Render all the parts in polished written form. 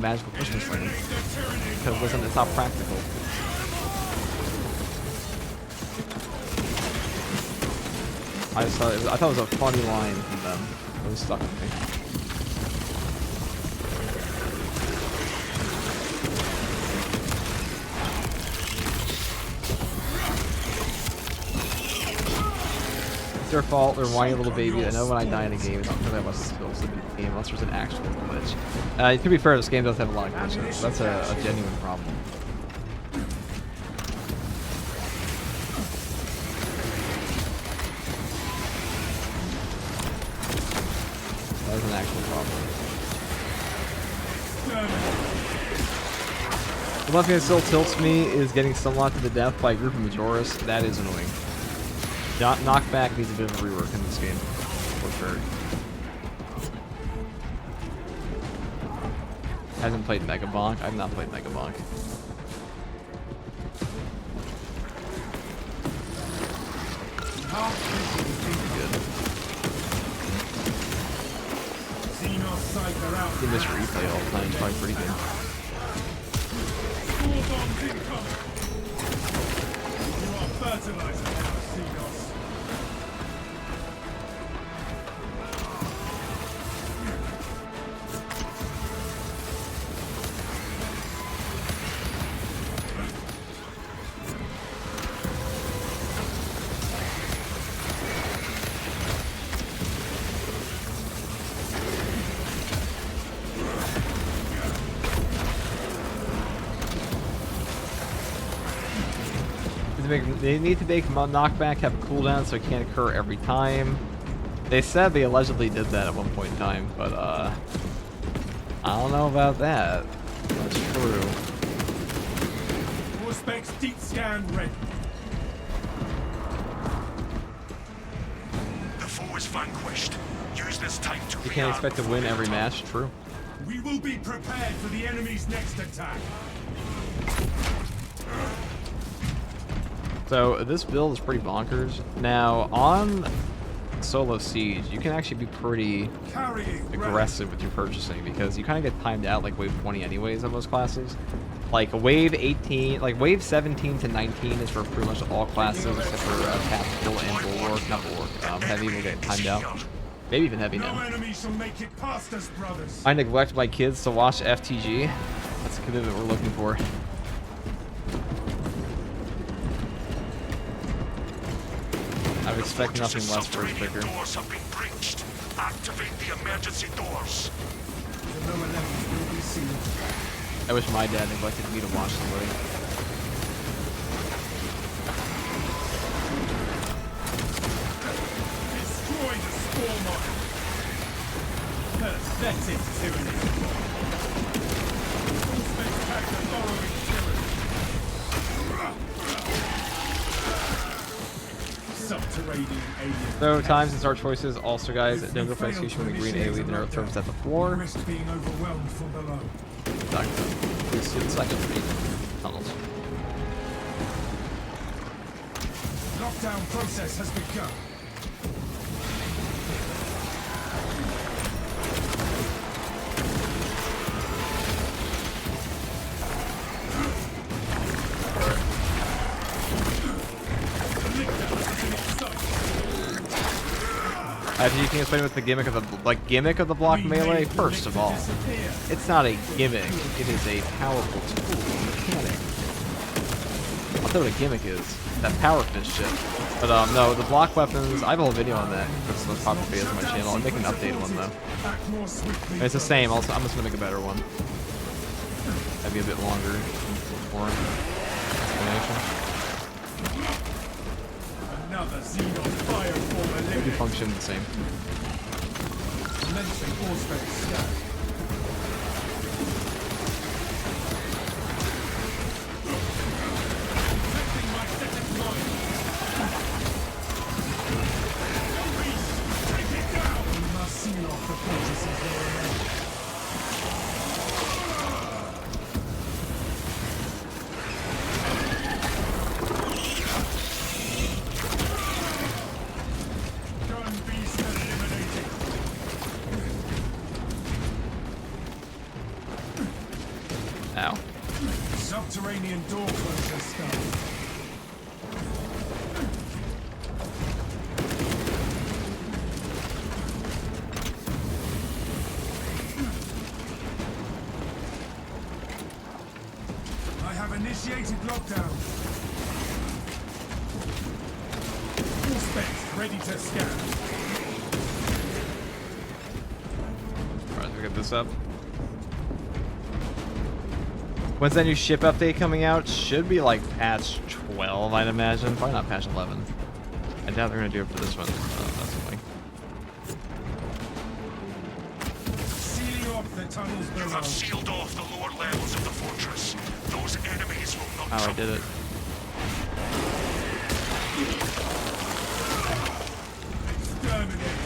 magical Christmas land because it's not practical. I thought it was a funny line from them. It really stuck with me. It's their fault. They're whiny little baby. I know when I die in a game, it's not because I must spill something in the game unless there's an actual glitch. To be fair, this game does have a lot of glitches, so that's a genuine problem. That is an actual problem. The one thing that still tilts me is getting stunlocked to the death by a group of Majoris. That is annoying. Knockback needs a bit of a rework in this game, for sure. Hasn't played Mega Bonk. I've not played Mega Bonk. Good. See this replay all the time. It's probably pretty good. They need to make knockback have a cooldown so it can't occur every time. They said they allegedly did that at one point in time, but I don't know about that. That's true. Specs deep scan ready. The foe is vanquished. Use this time to You can't expect to win every match. True. We will be prepared for the enemy's next attack. So this build is pretty bonkers. Now on solo siege, you can actually be pretty aggressive with your purchasing because you kind of get timed out like wave 20 anyways on most classes. Like wave 18, like wave 17 to 19 is for pretty much all classes except for tactical and bulwark, not bulwark. Heavy will get timed out. Maybe even heavy now. I neglect my kids to watch FTG. That's the commitment we're looking for. I would expect nothing less for a picker. Activate the emergency doors. I wish my dad neglected me to watch somebody. Destroy the storm mine. Pathetic tyranny. Full spectacular borrowing tyranny. So times and start choices. Also, guys, don't go for execution when the green A lead the nerve throws at the floor. Being overwhelmed from below. Please see the second tunnels. Lockdown process has begun. Do you think explain with the gimmick of the block melee? First of all, it's not a gimmick. It is a powerful tool mechanic. I'll tell you what a gimmick is. That power fist shit. But no, the block weapons. I have a whole video on that. That's the most popular videos on my channel. I'm making an updated one though. And it's the same. Also, I'm just gonna make a better one. That'd be a bit longer. More explanation. Maybe function the same. Ow. Subterranean door closure stuff. I have initiated lockdown. All specs ready to scan. Alright, we get this up. When's that new ship update coming out? Should be like patch 12, I'd imagine. Probably not patch 11. I doubt they're gonna do it for this one. That's annoying. Sealing off the tunnels You below. have sealed off the lower levels of the fortress. Those enemies will not Oh, I trouble. did it. Exterminate.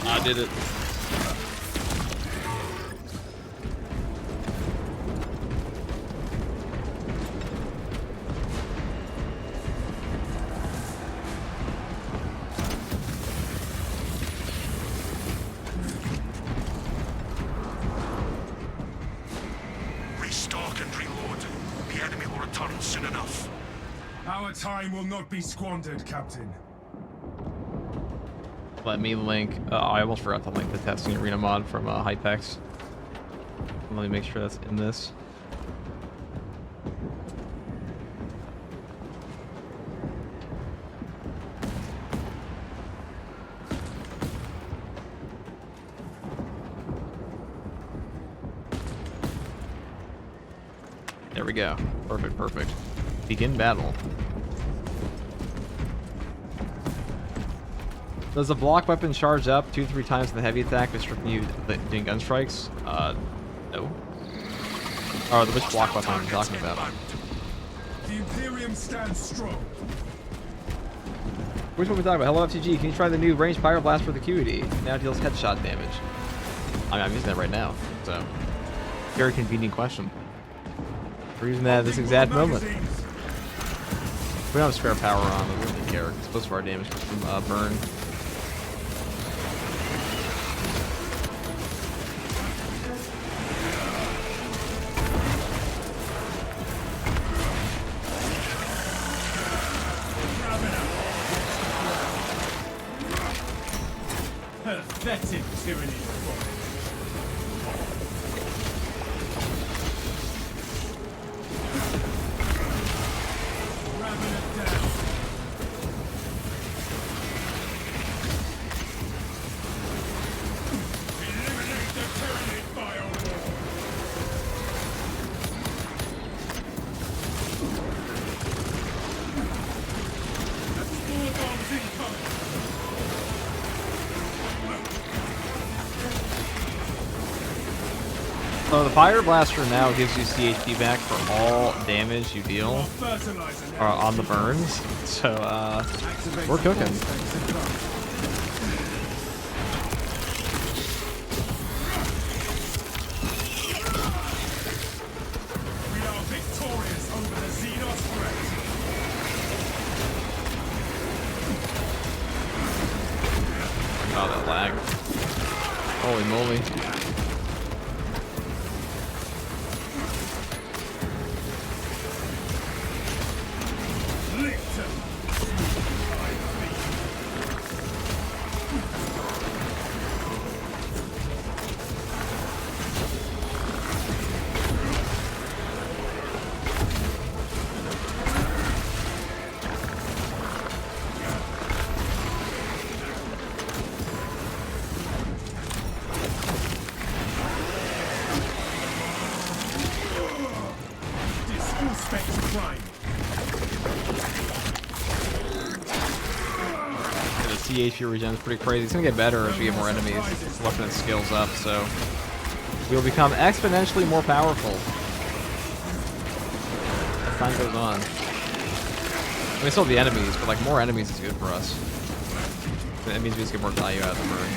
I did it. Restock and reload. The enemy will return soon enough. Our time will not be squandered, Captain. Let me link. I almost forgot to link the testing arena mod from Hypex. Let me make sure that's in this. There we go. Perfect, perfect. Begin battle. Does the block weapon charge up 2-3 times the heavy attack, restricting you doing gun strikes? No. Oh, which block weapon are you talking about? The Imperium stands strong. Which one we talking about? Hello FTG, can you try the new ranged Pyreblaster for the QED? Now deals headshot damage. I mean, I'm using that right now, so very convenient question. We're using that at this exact moment. We don't have spare power on, but we don't really care. Most of our damage comes from burn. Pathetic tyranny. Ramming it down. Eliminate the tyranny firewall. More bombs incoming. So the Pyreblaster now gives you CHP back for all damage you deal on the burns. So we're cooking. We are victorious over the Xenos threat. Oh, that lag. Holy moly. The CHP regen is pretty crazy. It's gonna get better as we get more enemies. Weapon and skills up, so we'll become exponentially more powerful as time goes on. I mean, still the enemies, but like more enemies is good for us. It means we just get more value out of the burn.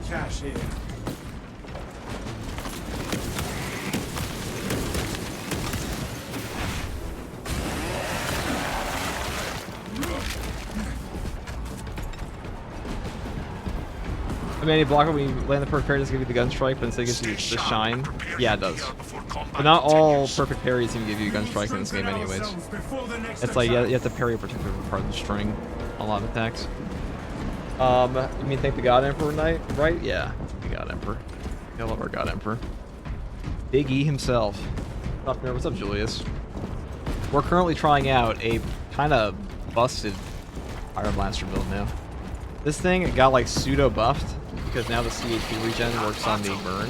cash here. I mean, any blocker when you land the perfect parry doesn't give you the gun strike, but instead it gives you the shine. Yeah, it does. But not all perfect parries even give you gun strike in this game anyways. It's like you have to parry a particular part of the string on a lot of attacks. You mean thank the God Emperor Knight, right? Yeah, the God Emperor. I love our God Emperor. Big E himself. What's up, Julius? We're currently trying out a kind of busted Pyreblaster build now. This thing got like pseudo buffed because now the CHP regen works on the burn.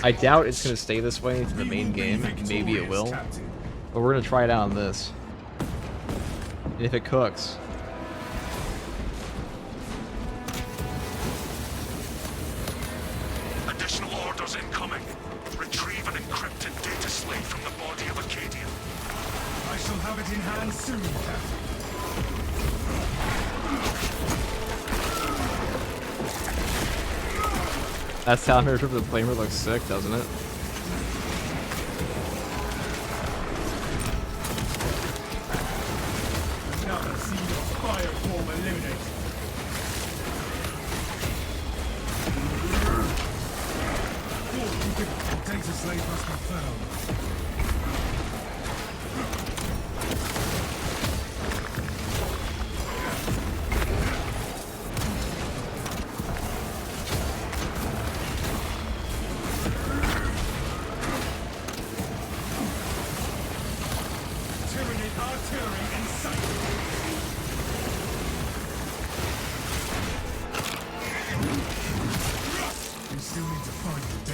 I doubt it's going to stay this way into the main game. Maybe it will. But we're going to try it out on this. And if it cooks. Additional orders incoming. Retrieve an encrypted data slate from the body of Acadia. I shall have it in hand soon, Captain. That sound here of the flamer looks sick, doesn't it? Another seed of fire form eliminated. Data slate must be found.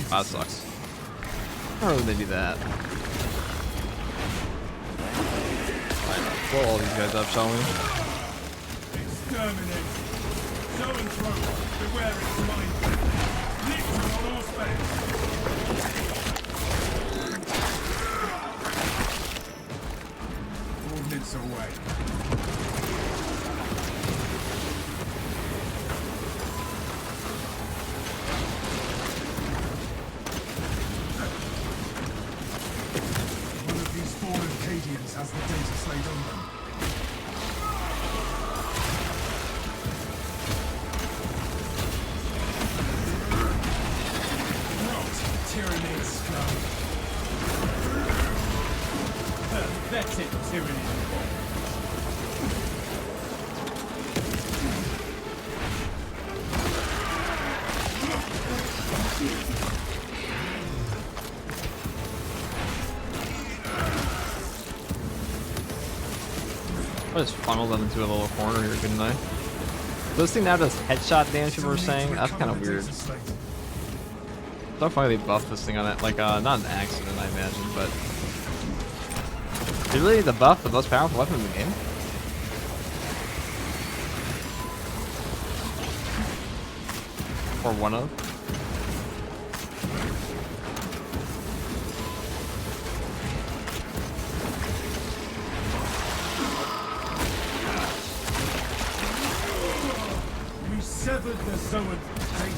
That sucks. How would they do that? Alright, blow all these guys up, shall we? Exterminate. So and throw. Beware its mind. Lift on all space. Ordnance away. Has the data slate on them. Rot, tyranny, scum. Pathetic tyranny. I just funneled them into a little corner here, couldn't I? This thing now does headshot damage, people were saying. That's kind of weird. So funny they buffed this thing on it. Like, not an accident, I imagine, but... They really need to buff the most powerful weapon in the game? Or one of?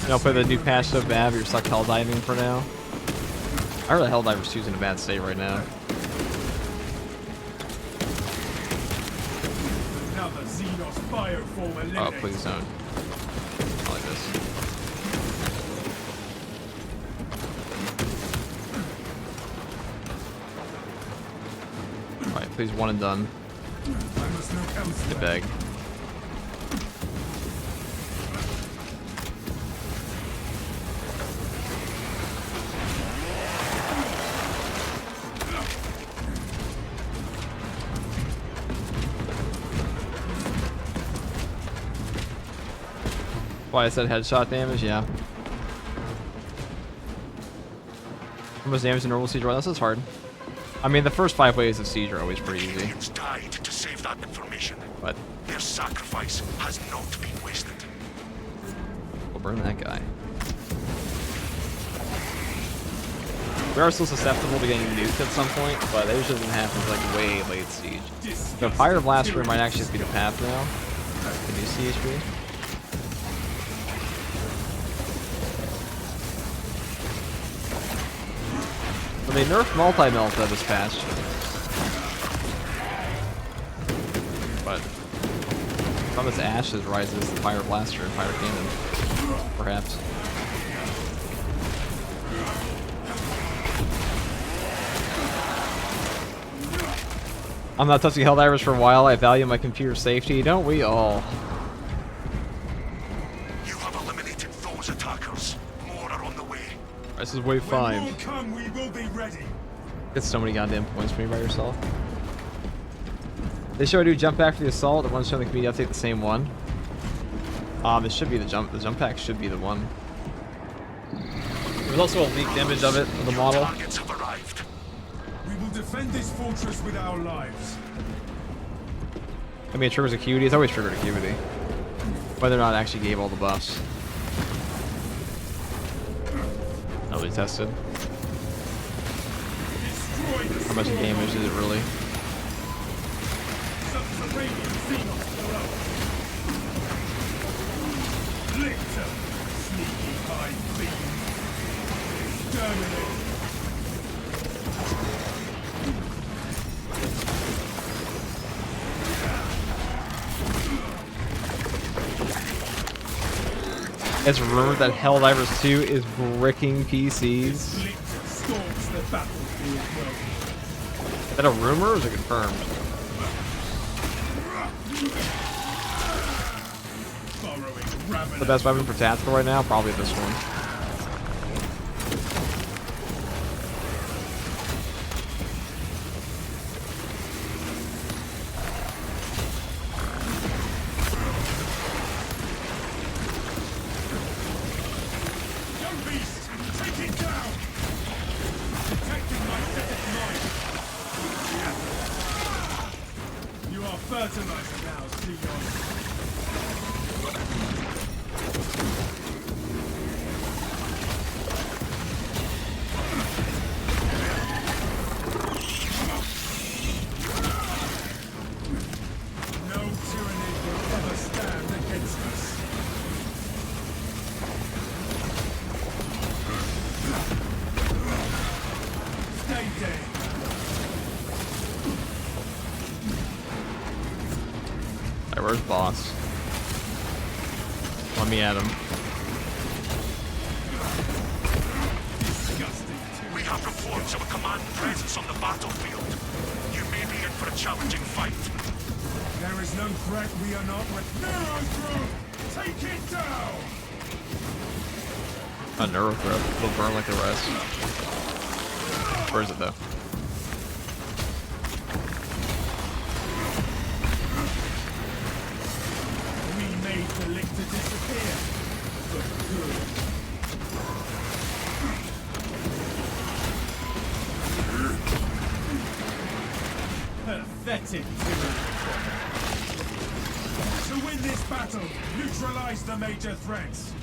You know, play the new patch so bad, but you're stuck hell diving for now. I heard the hell diver's two's in a bad state right now. Oh, please don't. I like this. Alright, please one and done. The bag. Why I said headshot damage, yeah. How much damage in normal siege run? This is hard. I mean, the first 5 waves of siege are always pretty easy. Died to save that information. But their sacrifice has not been wasted. We'll burn that guy. We are still susceptible to getting nuked at some point, but that usually doesn't happen until like way late siege. The Pyreblaster might actually just be the path now. The new CHP. They nerfed multi-melt this patch. But from its ashes rises the Pyreblaster and Fire Cannon. Perhaps. I'm not touching Helldivers for a while. I value my computer safety. Don't we all? You have eliminated those attackers. More are on the way. This is wave 5. When more come, we will be ready. Get so many goddamn points for me by yourself. They show I do jump back for the assault. The one showing the community update the same one. This should be the jump. The jump pack should be the one. There's also a leaked image of it, of the model. Targets have arrived. We will defend this fortress with our lives. I mean, it triggers Acuity. It's always triggered Acuity. Whether or not it actually gave all the buffs. Nobody tested. Destroy the How much damage is it really? subterranean xenos below. Lictor, sneaky high fiend. Exterminate. It's rumored that Helldivers 2 is bricking PCs. Lictor storms the battlefield well. Is that a rumor or is it confirmed? Burrowing ravenous. The best weapon for tactical right now? Probably this one. Young beast, take it down! Detecting my magnetic mind. You are fertilizer now, Seagull. No tyranny will ever stand against us. Stay dead. Alright, where's boss? Let me at him. Disgusting too. We have reports of a command presence on the battlefield. You may be in for a challenging fight. There is no threat we are not with. Narrow throat! Take it down! A neuro throat. It'll burn like the rest. Where is it though? We made the lictor disappear. For good. Pathetic tyranny. To win this battle, neutralize the major threats.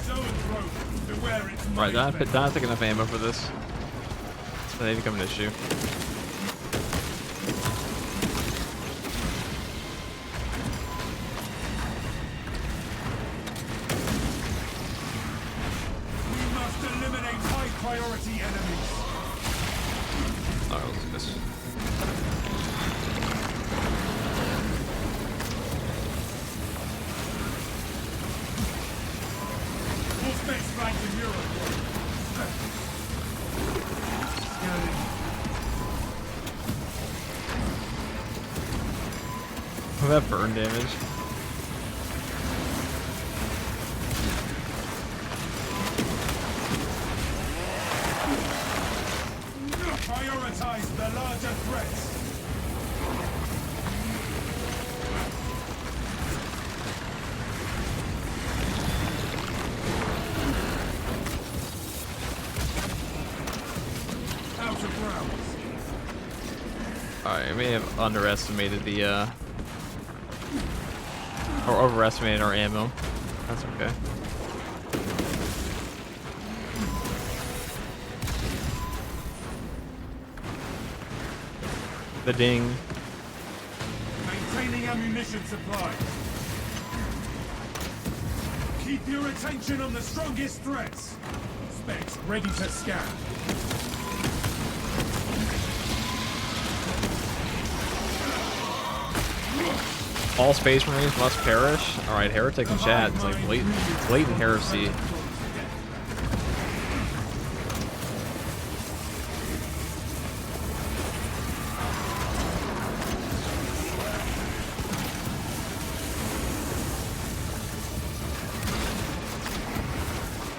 Zoanthrope, beware its Right, might don't have to take enough ammo for this. That may become an issue. We must eliminate high-priority enemies. Alright, let's do this. What's best flank in Europe? Scanning. Oh, that burn damage. Prioritize the larger threats. Out of rounds. Alright, I may have underestimated the, or overestimated our ammo. That's okay. The ding. Maintaining ammunition supply. Keep your attention on the strongest threats. Specs ready to scan. All space marines must perish. All right, heretic in chat. It's like blatant heresy.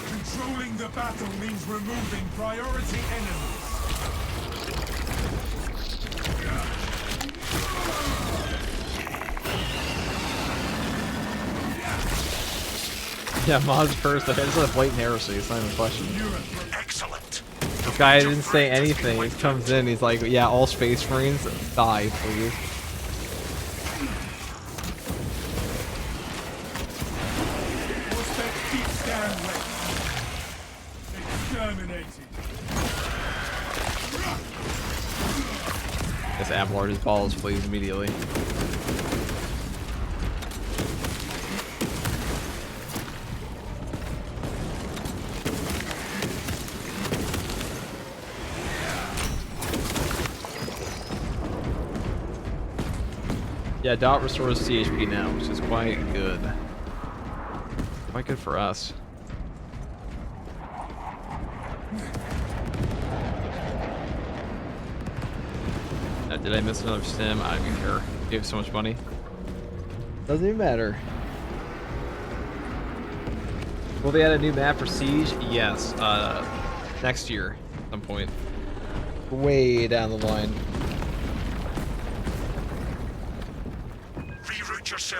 Controlling the battle means removing priority enemies. Yeah, mods first. This is a blatant heresy. It's not even a question. Excellent. This guy didn't say anything. He comes in. He's like, "Yeah, all space marines die, please." Prospect keep scan west. Exterminating. This Abelard his balls, please, immediately. Yeah, dot restores CHP now, which is quite good. Quite good for us. Now, did I miss another sim? I don't even care. You have so much money. Doesn't even matter. Will they add a new map for Siege? Yes. Next year, at some point. Way down the line.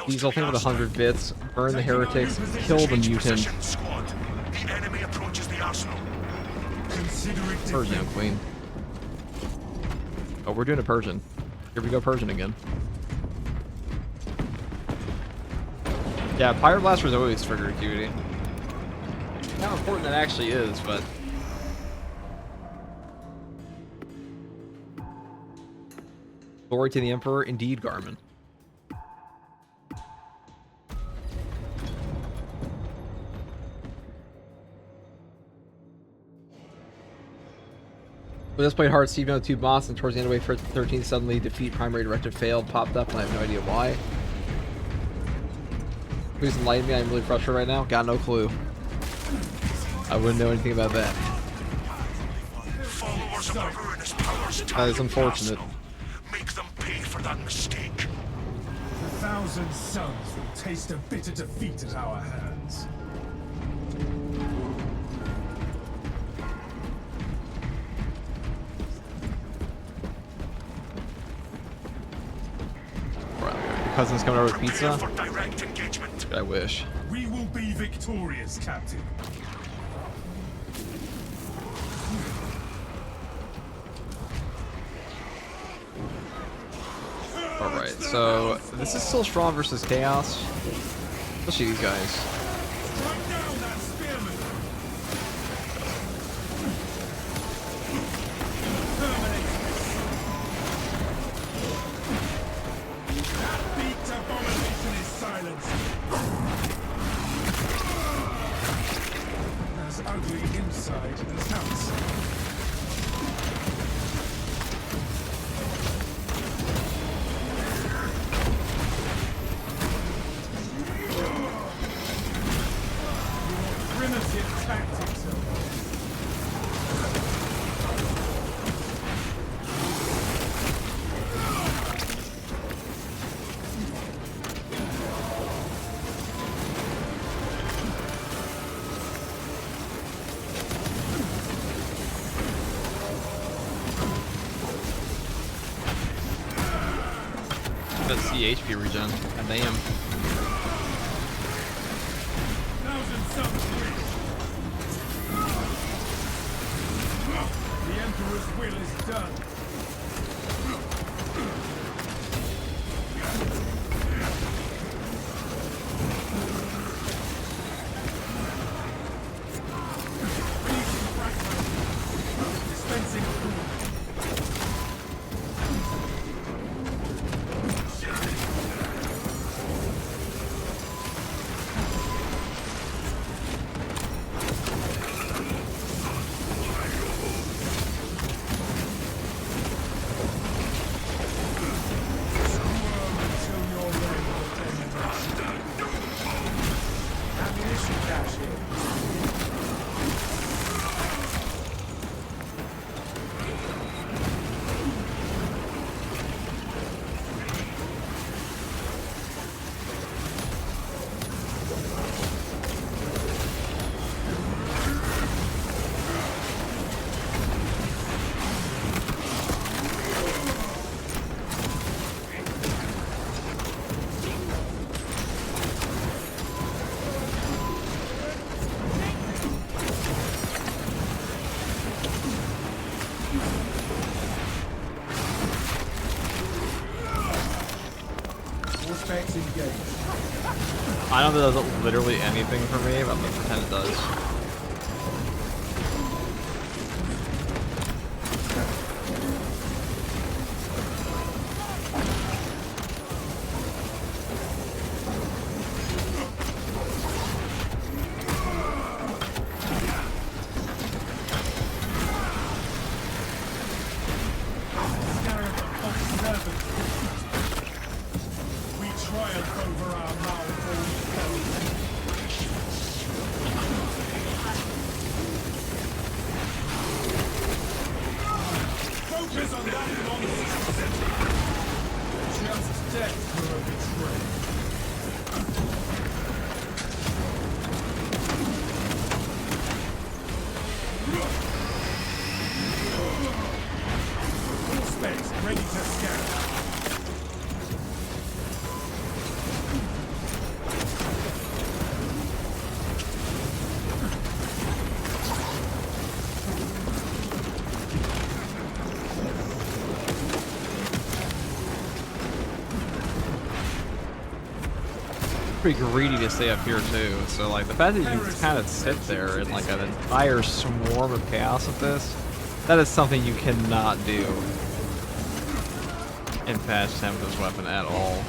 Diesel thing with 100 bits. Burn the heretics. Kill the mutant. The enemy approaches the arsenal. Persian queen. Oh, we're doing a Persian. Here we go, Persian again. Yeah, Pyreblaster is always trigger acuity. How important that actually is, but glory to the Emperor, indeed, Garmin. We just played hard Steve No 2 boss, and towards the end of wave 13 suddenly defeat primary directive failed, popped up, and I have no idea why. Please enlighten me, I'm really frustrated right now. Got no clue. I wouldn't know anything about that. Followers of the ruinous powers That is unfortunate. Make them pay for that mistake. 1,000 sons will taste a bitter defeat at our hands. Cousin's coming over with pizza? For direct engagement. I wish. We will be victorious, Captain. Alright, so this is still strong versus chaos. Especially these guys. Strike down that spearman. Terminate this. That beaked abomination is silenced. As ugly inside as outside. Primitive tactics. Let's see HP regen. God damn. Thousand suns reach. The Emperor's will is done. Releasing fragments. Dispensing approval. I know that doesn't literally anything for me, but I'm gonna pretend it does. We triumph over our malformed foes. Focus on that nonsense. Just death for a betrayal. Full space, ready to scan. Pretty greedy to stay up here too, so like the fact that you can kind of sit there in like an entire swarm of chaos with this, that is something you cannot do in patch 10 with this weapon at all.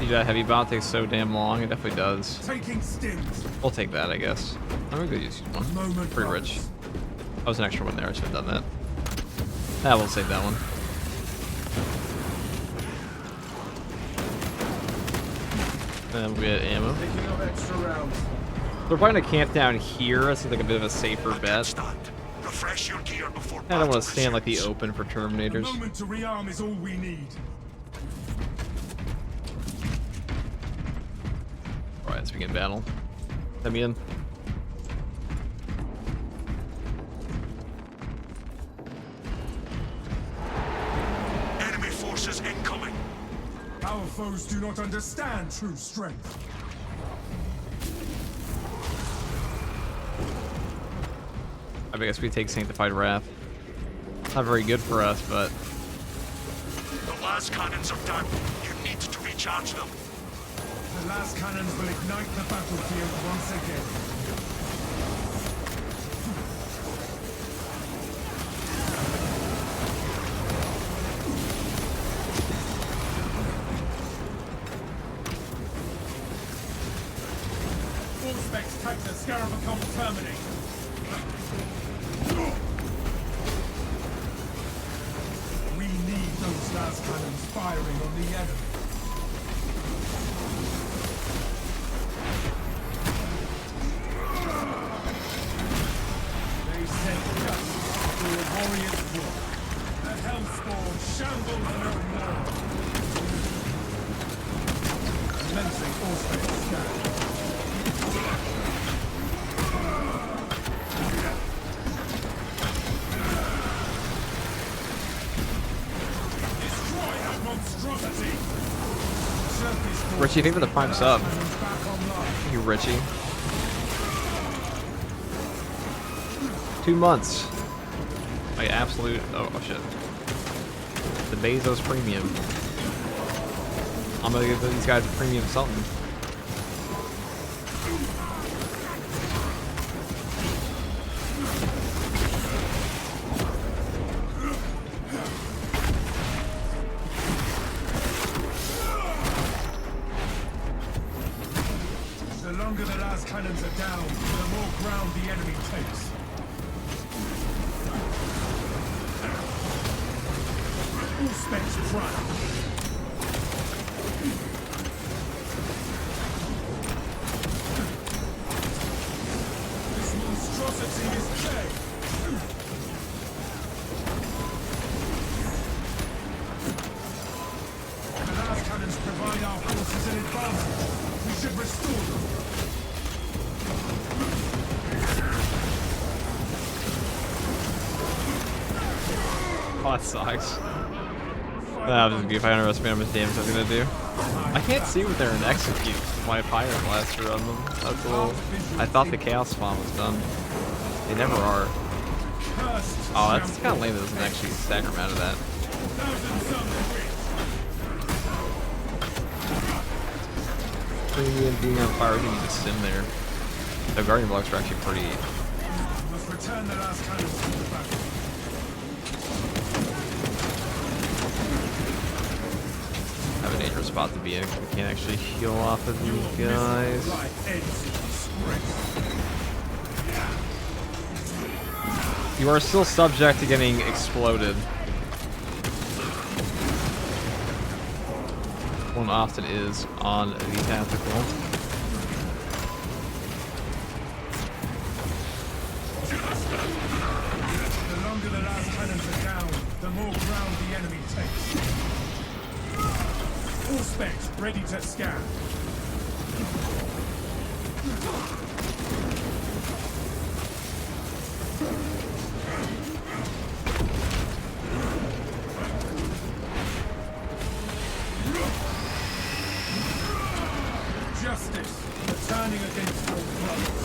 That heavy bot takes so damn long. It definitely does. Taking stings. We'll take that, I guess. I'm gonna go use one. Pretty rich. That was an extra one there. I should have done that. Yeah, we'll save that one. And we get ammo. Picking up extra rounds. We're probably gonna camp down here. It seems like a bit of a safer bet. Refresh your gear before I don't want battle to stand like the resumes. open for The Terminators. moment to rearm is all we need. Alright, let's begin battle. Let me in. Enemy forces incoming. Our foes do not understand true strength. I guess we take Sanctified Wrath. Not very good for us, but The last cannons are down. You need to recharge them. The last cannons will ignite the battlefield once again. Full specs type the Scarabacom terminate. We need those last cannons firing on the enemy. They sent dust to a warrior's war. The Hellspawn shambles no more. Commencing all-space scan. Destroy that monstrosity! Surface force Richie, thank you for the prime sub. cannons back online. Thank you, Richie. 2 months. Like absolute. Oh shit. The Bezos premium. I'm gonna give these guys a premium something. longer the last cannons are down, the more ground the enemy takes. All specs prime. This monstrosity is dead. The last cannons provide our forces an advantage. We should restore them. Oh, that sucks. That was just if I underestimate how much damage I'm gonna do. I can't see what they're in execute with my Pyreblaster on them. That's a little. I thought the Chaos Spawn was done. They never are. Oh, that's kind of lame that doesn't actually stack around to that. Premium being on fire, you need to sim there. The Guardian blocks are actually pretty. Must return the last cannons to the battle. Have a dangerous spot to be in. We can't actually heal off of these guys. You are still subject to getting exploded. One often is on the tactical. The longer the last cannons are down, the more ground the enemy takes. All specs ready to scan. Justice, returning against your brothers.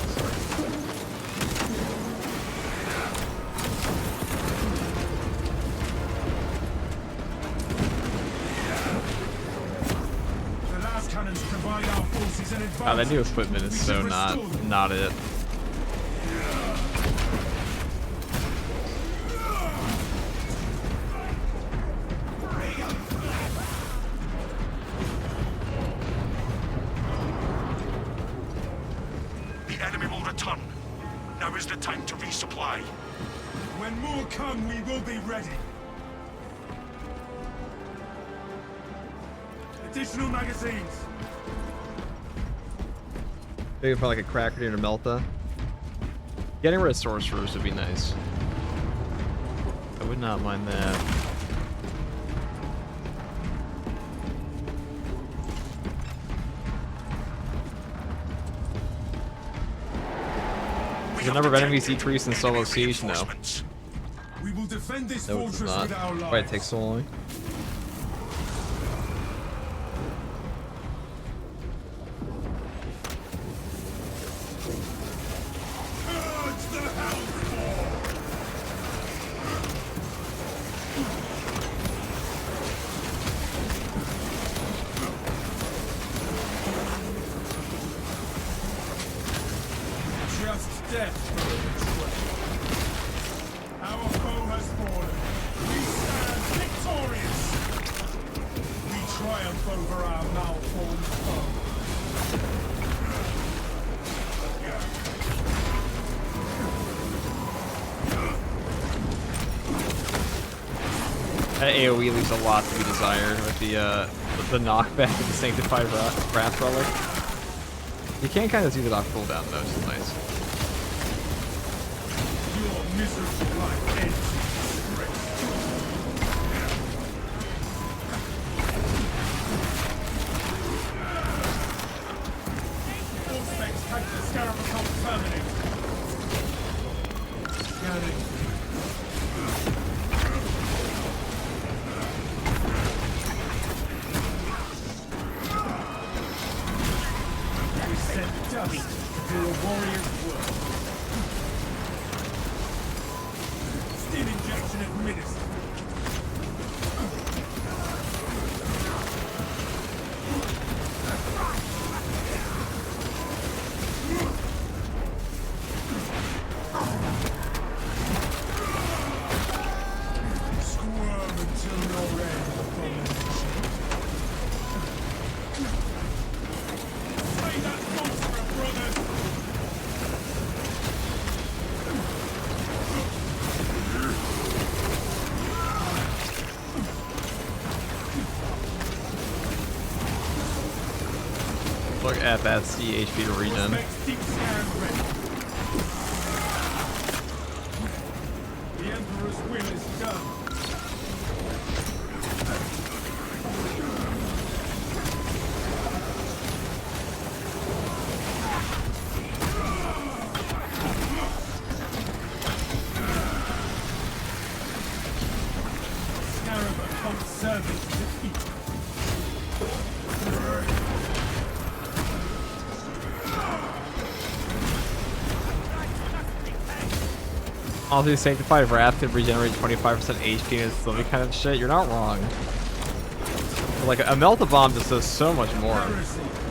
The last cannons provide our forces an advantage. God, that new equipment is so not it. The enemy will return. Now is the time to resupply. When more come, we will be ready. Additional magazines. Maybe for like a Cracker and a Melta. Getting rid of sorcerers would be nice. I would not mind that. Does the number of enemies decrease in solo siege? No. We will defend this No, it does fortress not. with our lives. Why it takes so long? Urge the Hellspawn! Just death for a betrayal. Our foe has fallen. We stand victorious. We triumph over our malformed foe. That AoE leaves a lot to be desired with the knockback of the Sanctified Wrath Relic. You can kind of see the knock cooldown though, which is nice. Your miserable life ends in disgrace. All specs take the Scarab Assault terminated. Scanning. We send dust to do a warrior's work. Stim injection administered. Squirm until your end, abomination. Slay that monster, brother! Look at that CHP to regen. Makes deep scan ready. The Emperor's will is done. Scarab comes servant to defeat. Honestly, Sanctified Wrath could regenerate 25% HP and still be kind of shit. You're not wrong. But like a Melt-A-Bomb just does so much more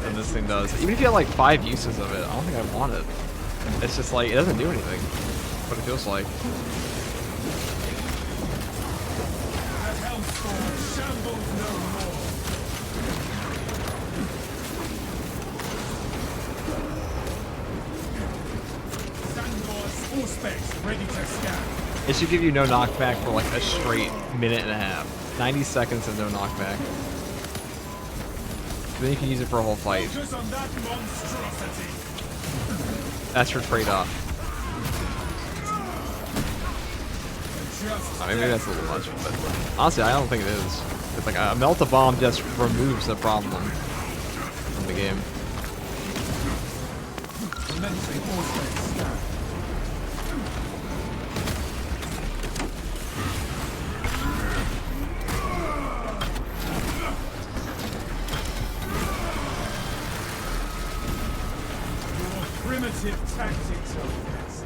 than this thing does. Even if you had like 5 uses of it, I don't think I want it. It's just like, it doesn't do anything. What it feels like. The Hellstorm shambles no more. Sandor's Auspex ready to scan. It should give you no knockback for like a straight minute and a half. 90 seconds of no knockback. Then you can use it for a whole fight. Focus on that monstrosity. That's your trade-off. Just Maybe that's a little much, but honestly, I don't think it is. It's like a Melt-A-Bomb just removes the problem from the game. commencing Auspex scan. Primitive tactics are best.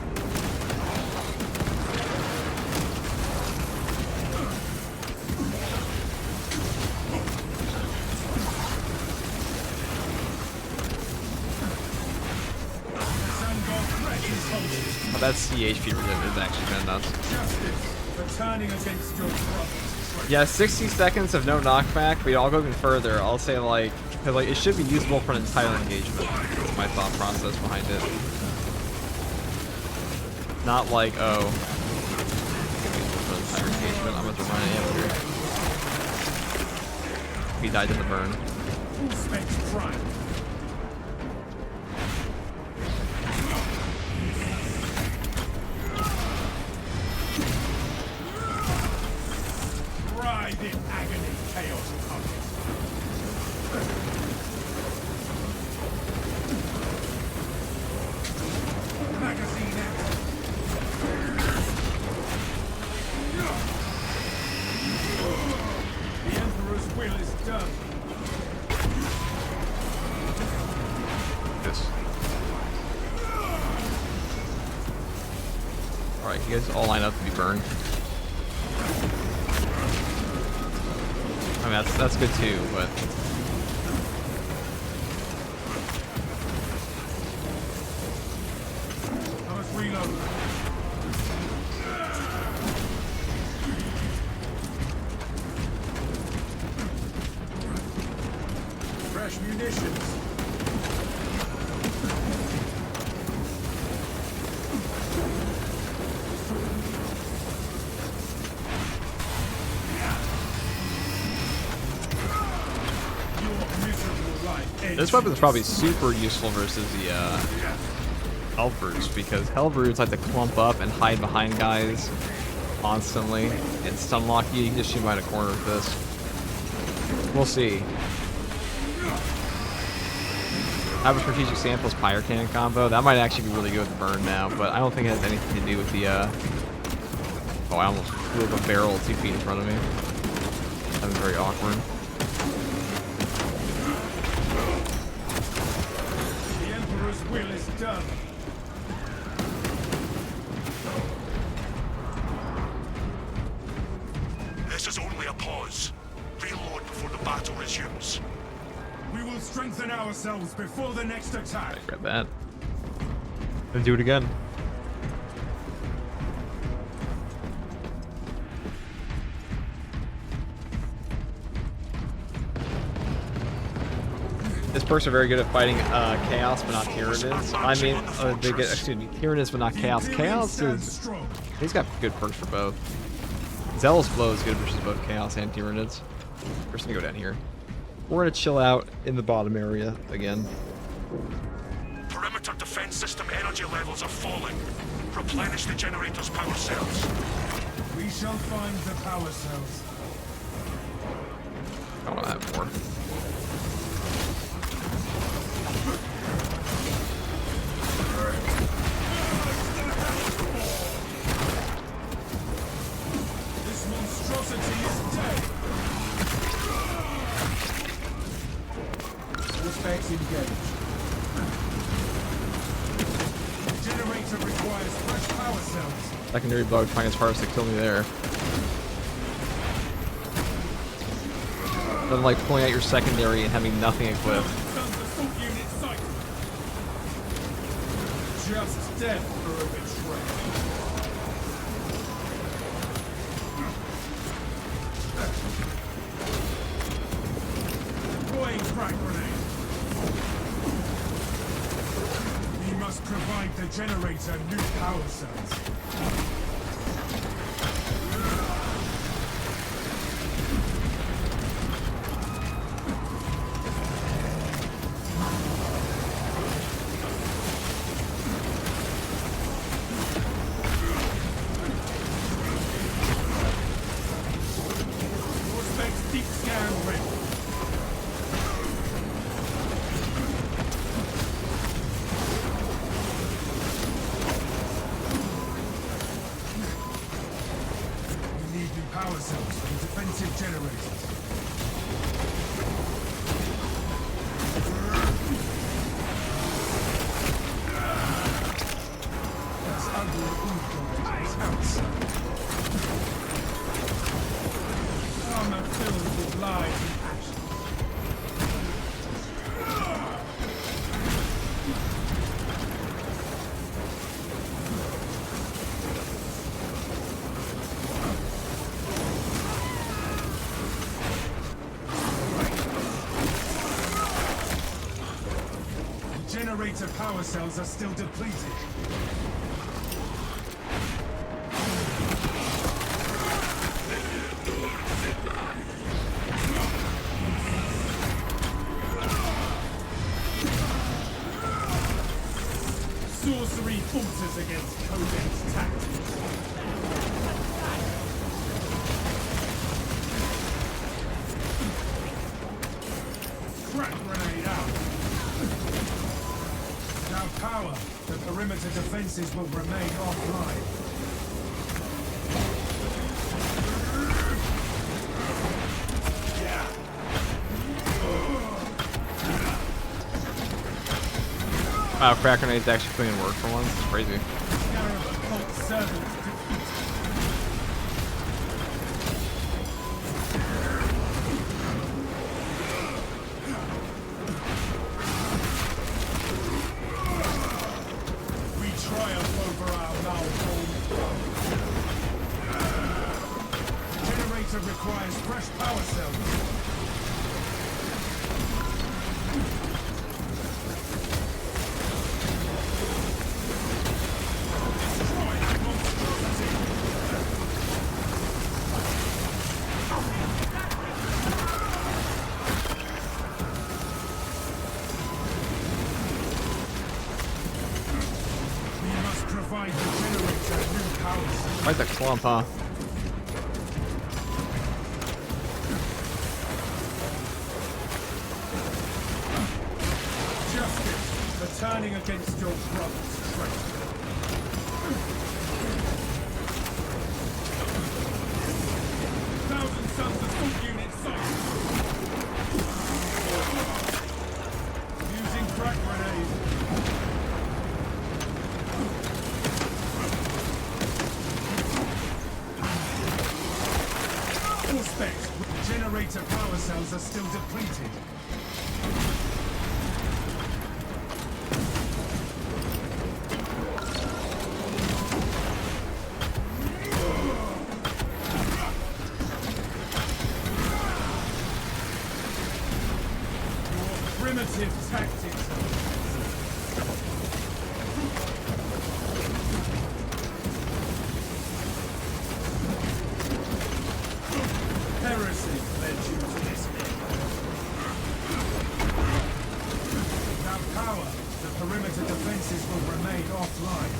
Oh, that CHP regen is actually kind of nuts. Justice for turning against your brothers. Yeah, 60 seconds of no knockback, but I'll go even further. I'll say like, cause like it should be usable for an entire engagement. That's my thought process behind it. Not like, oh, for an entire engagement, I'm going to run it here. He died in the burn. Auspex Prime. Ride in agony, chaos coming. Magazine out. The Emperor's will is done. This. Alright, you guys all line up to be burned. I mean, that's good too, but I must reload. Fresh munitions. Your miserable life ends. this weapon's probably super useful versus the Hellbrutes, because Hellbrutes like to clump up and hide behind guys constantly and stun lock you. You can just shoot by the corner with this. We'll see. I have a strategic samples pyre cannon combo. That might actually be really good with burn now, but I don't think it has anything to do with the oh, I almost blew up a barrel 2 feet in front of me. That was very awkward. The Emperor's will is done. This is only a pause. Reload before the battle resumes. We will strengthen ourselves before the next attack. Grab that. Then do it again. This perks are very good at fighting Chaos, but not Tyranids. I mean, they get, excuse me, Tyranids, but not Chaos. Chaos is, he's got good perks for both. Zealous Blow is good versus both Chaos and Tyranids. We're just gonna go down here. We're gonna chill out in the bottom area again. Perimeter defense system energy levels are falling. Replenish the generator's power cells. We shall find the power cells. I want to have more. This monstrosity is dead. Respects engaged. Generator requires fresh power cells. Secondary bug trying his hardest to kill me there. Nothing like pulling out your secondary and having nothing equipped. Sons assault unit sight. Just death for a betrayal. Deploying frag grenade. We must provide the generator new power cells. Deep scan ready. We need new power cells for the defensive generators. That's ugly outside. Armor filled with lies and passion. Generator power cells are still depleted. Sorcery falters against Codex tactics. Crack grenade out. Without power, the perimeter defenses will remain offline. Wow, crack grenades actually putting in work for once. It's crazy. Scarab cult servants defeated. We triumph over our malformed. Generator requires fresh power cells. Provide the generator new power cells. Quite the clump, huh? Justice, returning against your brother's traitor. Thousand Sons assault unit sight. Using frag grenade. Specs, generator power cells are still depleted. Your primitive tactics heresy led you to this end. Without power, the perimeter defenses will remain offline.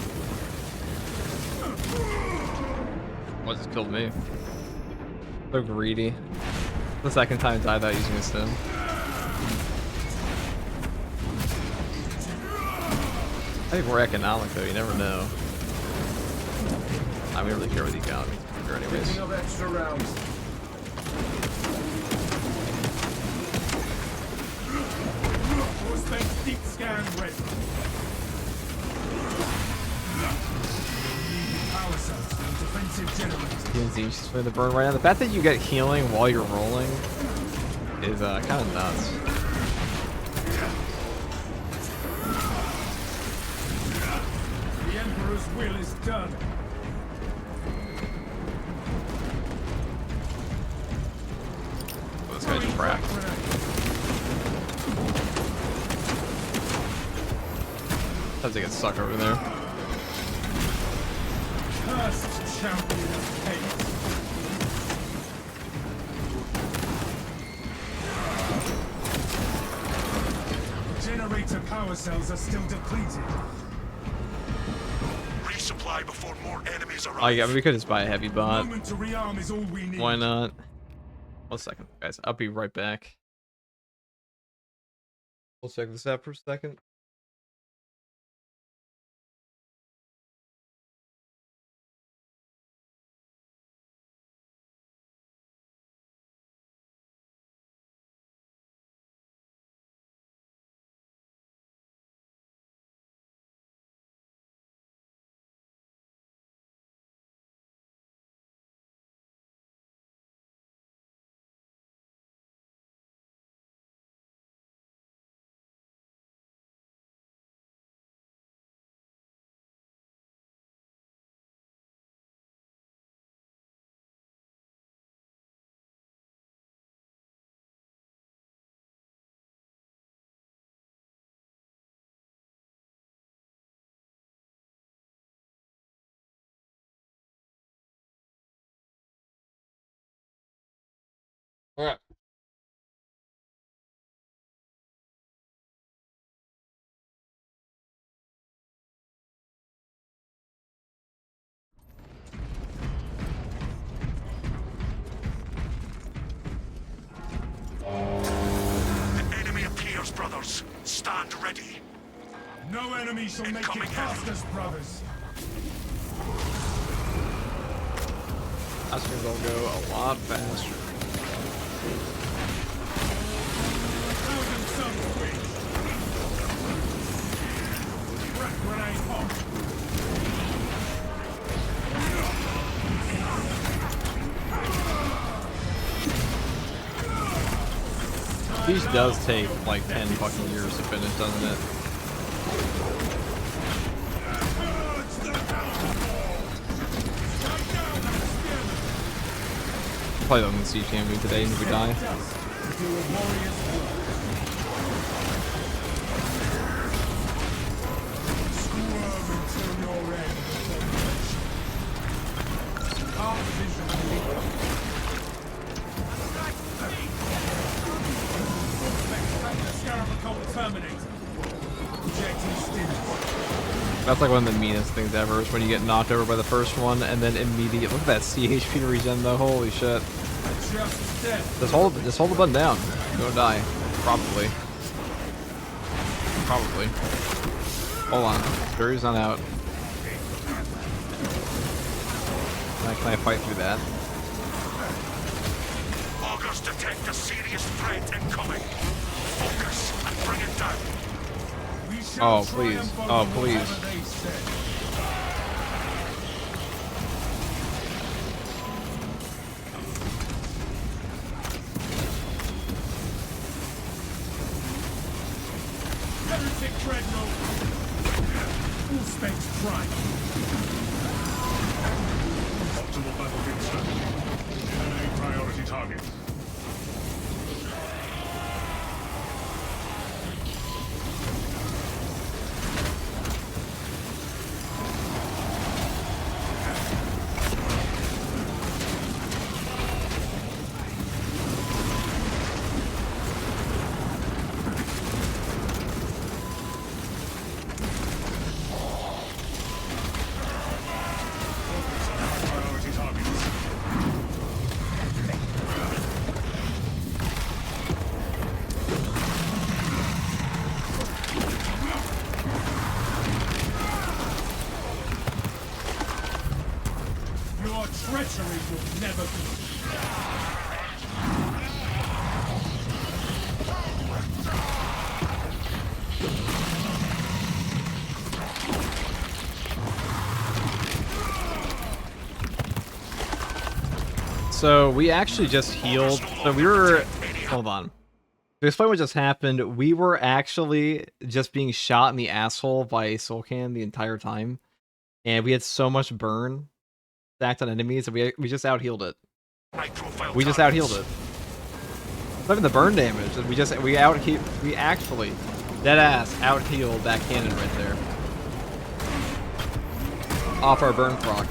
What just killed me? So greedy. The second time I died without using a stim. I think we're economic though, you never know. I don't really care what you got. Anyways. Picking up extra rounds. Force-based deep scan ready. Power cells and defensive generators. TNZ's for the burn right now. The fact that you get healing while you're rolling is kind of nuts. The Emperor's will is done. This guy just cracked. Does it get stuck over there? Cursed champion of hate. Generator power cells are still depleted. Resupply before more enemies arrive. Oh yeah, we could just buy a heavy bot. Moment to rearm is all we need. Why not? 1 second, guys. I'll be right back. We'll check this out for a second. All right. The enemy appears, brothers. Stand ready. No enemy shall make it Incoming past enemy. us, brothers. That's gonna go a lot faster. Thousand suns wings. Crack grenade pop. These does take like 10 fucking years to finish, doesn't it? Play them in Siege Champion today if we die. Do a warrior's work. Squirm until your end. Half vision. Scarab terminated. Projecting stimulus. That's like one of the meanest things ever, is when you get knocked over by the first one and then immediately look at that CHP regen though, holy shit. Just death. Just hold the button down. You're gonna die. Probably. Probably. Hold on. Fury's not out. Can I fight through that? Augurs detect a serious threat incoming. Focus and bring it down. We shall Oh, please. triumph Oh, over please. whatever they say. Heretic Dreadnought. Full space prime. Optimal battlefield strategy. Eliminate priority targets. will never be. So we actually just healed. So we were. Hold on. To explain what just happened, we were actually just being shot in the asshole by a soul can the entire time, and we had so much burn stacked on enemies that we just out healed it. We just out healed it. Not even the burn damage. We actually dead ass out healed that cannon right there off our burn proc.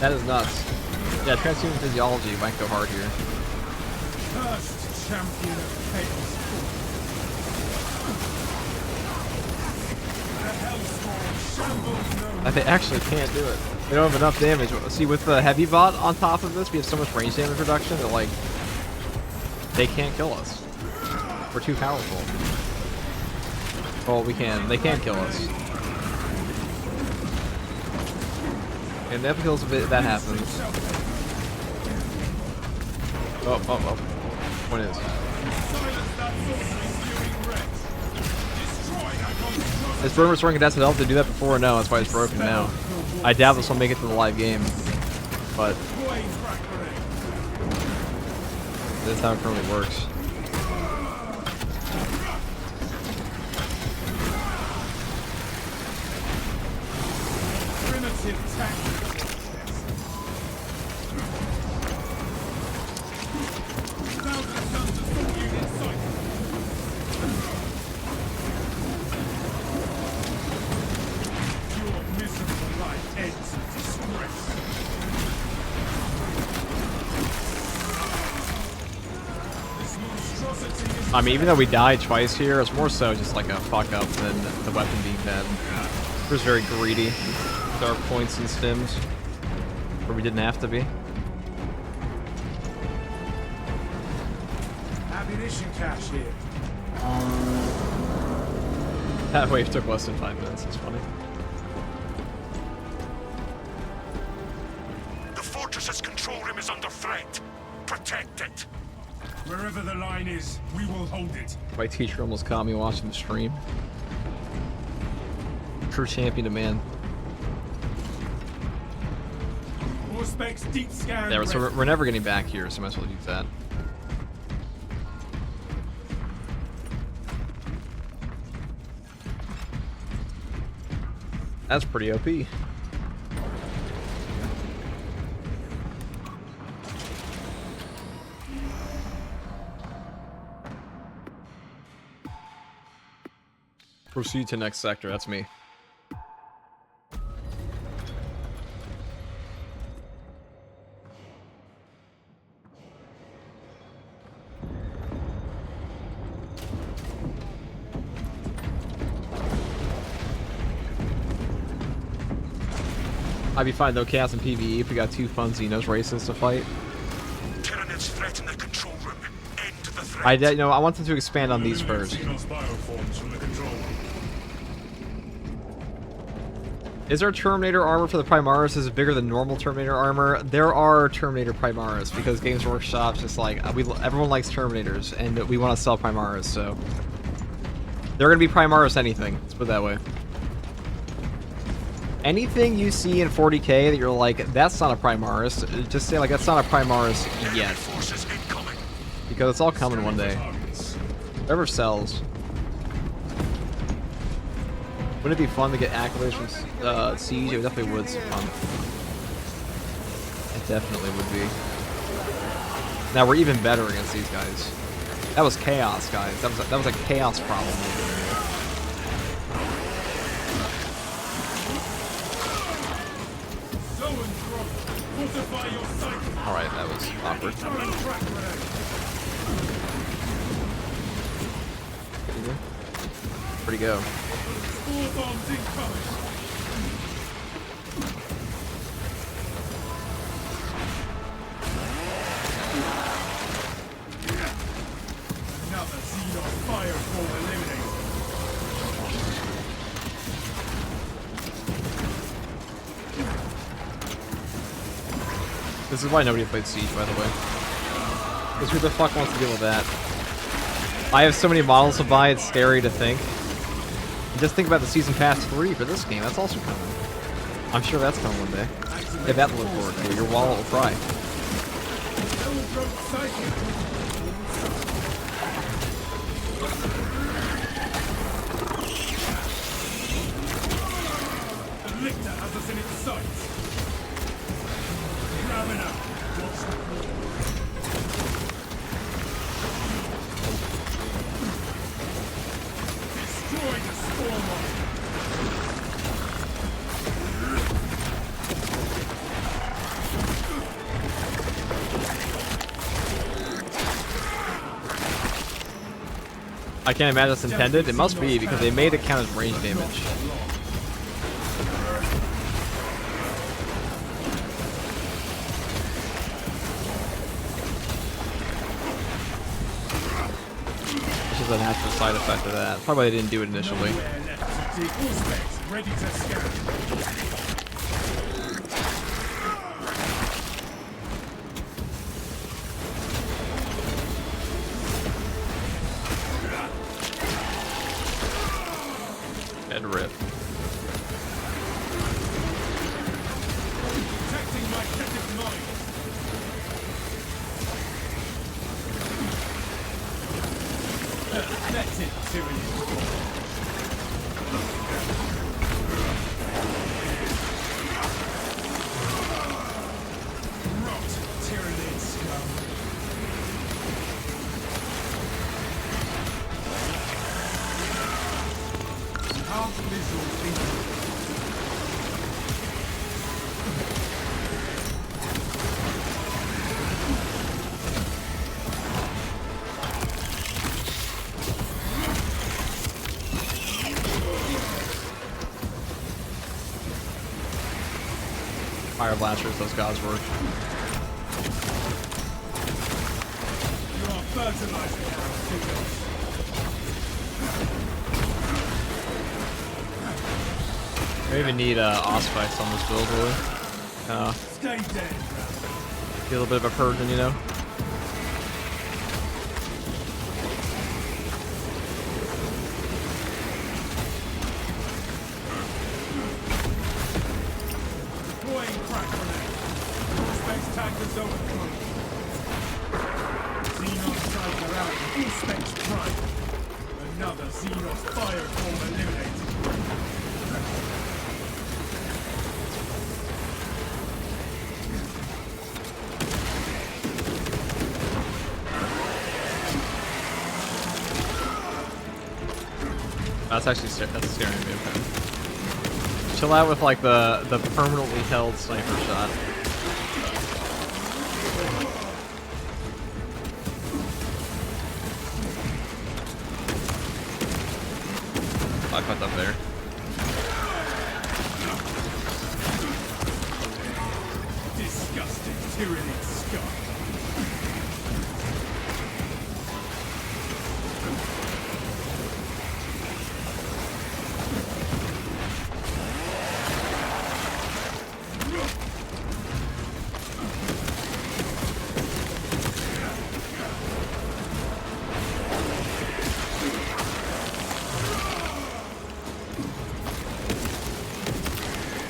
That is nuts. Yeah, transhuman physiology might go hard here. First champion of chaos. The hellstorm shambles no. They actually can't do it. They don't have enough damage. See, with the heavy bot on top of this, we have so much range damage reduction that, like, they can't kill us. We're too powerful. Well, we can. They can kill us. And that kills if that happens. Oh. Point is. Is Burn restoring contested health to do that before? No, that's why it's broken now. I doubt this will make it to the live game. But that's how it currently works. Primitive tactics. I mean, even though we died twice here, it's more so just like a fuck up than the weapon being bad. We're just very greedy with our points and stims, where we didn't have to be. Ammunition cache here. That wave took less than 5 minutes, it's funny. The fortress's control room is under threat. Protect it. Wherever the line is, we will hold it. My teacher almost caught me watching the stream. True champion of man. More specs, deep scan. Yeah, so we're never getting back here, so might as well use that. That's pretty OP. Proceed to next sector, that's me. I'd be fine though, chaos and PvE if we got two fun Xenos races to fight. Tyranids threaten the control room. End the threat. I want them to expand on these first. Is there Terminator armor for the Primaris? Is it bigger than normal Terminator armor? There are Terminator Primaris because Games Workshop's just like everyone likes Terminators and we want to sell Primaris, so they're gonna be Primaris anything. Let's put it that way. Anything you see in 40k that you're like, that's not a Primaris, just say like that's not a Primaris yet, because it's all coming one day. Whatever sells. Wouldn't it be fun to get accolades from Siege? It definitely would be fun. It definitely would be. Now we're even better against these guys. That was chaos, guys. That was a chaos problem. All right, that was awkward. Where'd he go? Bombs incoming. Another Xenos fireball eliminated. This is why nobody played Siege, by the way. Because who the fuck wants to deal with that? I have so many models to buy, it's scary to think. And just think about the Season Pass 3 for this game, that's also coming. I'm sure that's coming one day. You have that to look forward to. Your wallet will cry. The lictor has us in its sights. Grabbing up. Destroy the Stormer. I can't imagine it's intended. It must be, because they made it count as range damage. Which is a natural side effect of that. Probably they didn't do it initially. Ready to scan. Head rip. Protecting my captive mind. That's it, tyranny. Rot, tyranny scum. Half visual thinking. Pyreblasters, those gods were. You are fertilizing our figures. I even need Auspex on this build, really. Stay dead, Feel a bit of a purging, you know? deploying crack grenade. Full-specs tankers overthrown. Xenos Striker out. Full-specs prime. Another Xenos fireform eliminated. That's actually that's scaring me. Okay. Chill out with like the permanently held sniper shot. I put up there. Disgusting tyranny scum.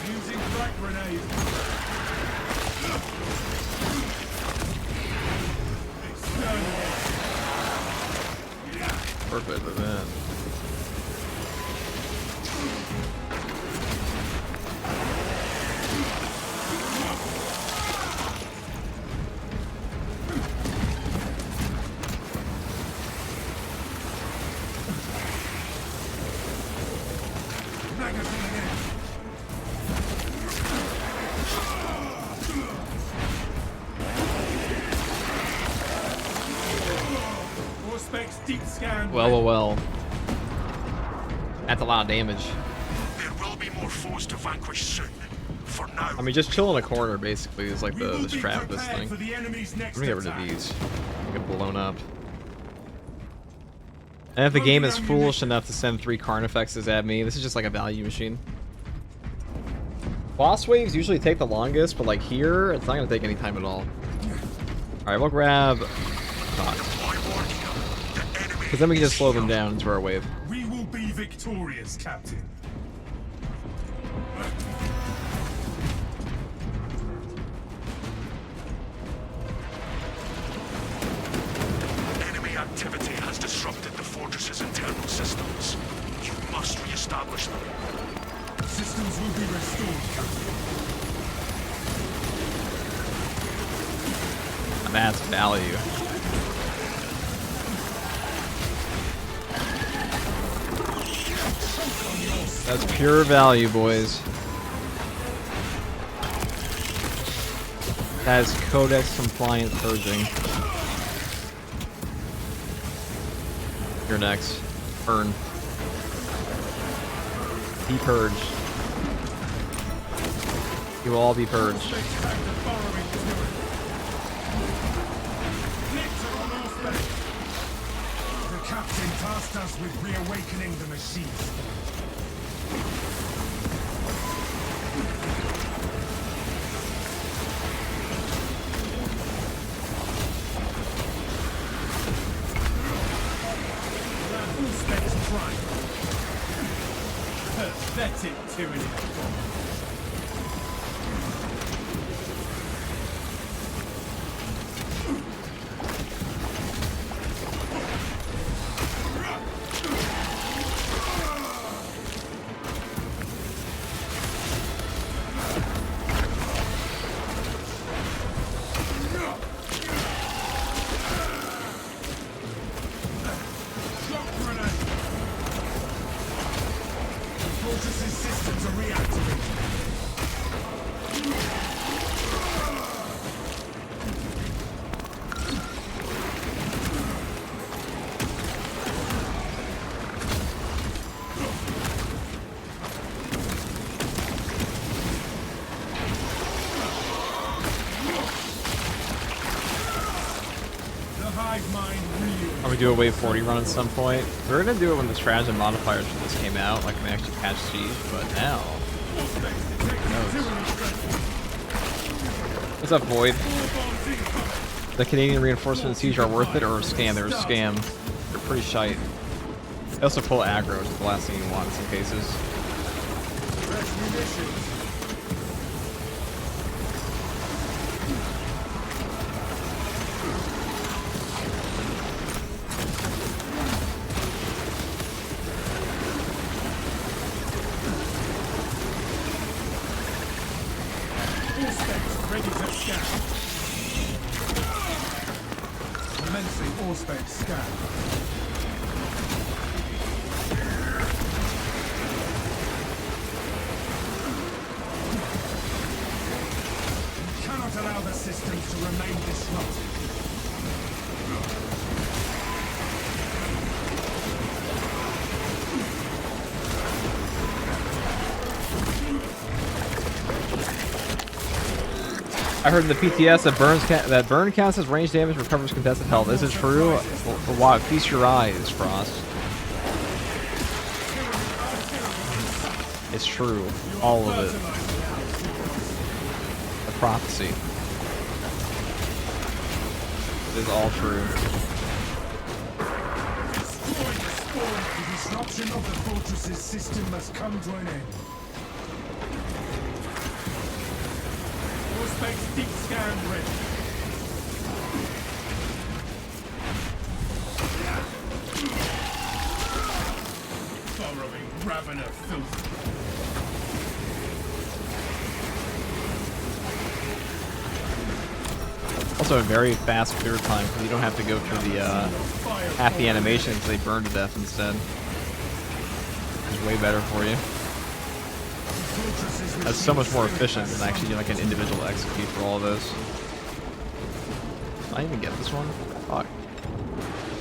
Using frag grenade. Exterminate. Perfect event. Magazine in. More specs deep scan. Well. That's a lot of damage. There will be more foes to vanquish soon. For now, I mean, just chill in a corner basically is like We will the be strat of this prepared thing. for the enemy's next I'm gonna get rid of attack. these. Get blown up. And if the game is foolish enough to send 3 Carnifexes at me, this is just like a value machine. Boss waves usually take the longest, but like here, it's not gonna take any time at all. Alright, we'll grab because then we can just slow them down into our wave. We will be victorious, Captain. Enemy activity has disrupted the fortress's internal systems. You must re-establish them. Systems will be restored, Captain. That's value. That's pure value, boys. That is codex compliant purging. You're next. Burn. Be purged. You will all be purged. The captain tasked us with reawakening the machines. Pathetic tyranny. Systems are reactivated. The hive mind real. Are we do a wave 40 run at some point? We were gonna do it when the strategy modifiers for this came out, like when we actually patched Siege, but now. Who knows? What's up, Void? The Canadian reinforcement and Siege are worth it or a scam? They're a scam. They're pretty shite. They also pull aggro, which is the last thing you want in some cases. Ready to scan. Commencing Auspex scan. We cannot allow the systems to remain disrupted. I heard in the PTS that burn counts as range damage, recovers contested health. Is it true? Well, wow, feast your eyes, Frost. It's true. All of it. The prophecy. It is all true. The disruption of the fortress's system must come to an end. Auspex deep scan ready. Burrowing ravener filth. Also a very fast clear time because you don't have to go through the half the animation because they burn to death instead. It's way better for you. That's so much more efficient than actually doing like an individual execute for all of those. Did I even get this one? Fuck.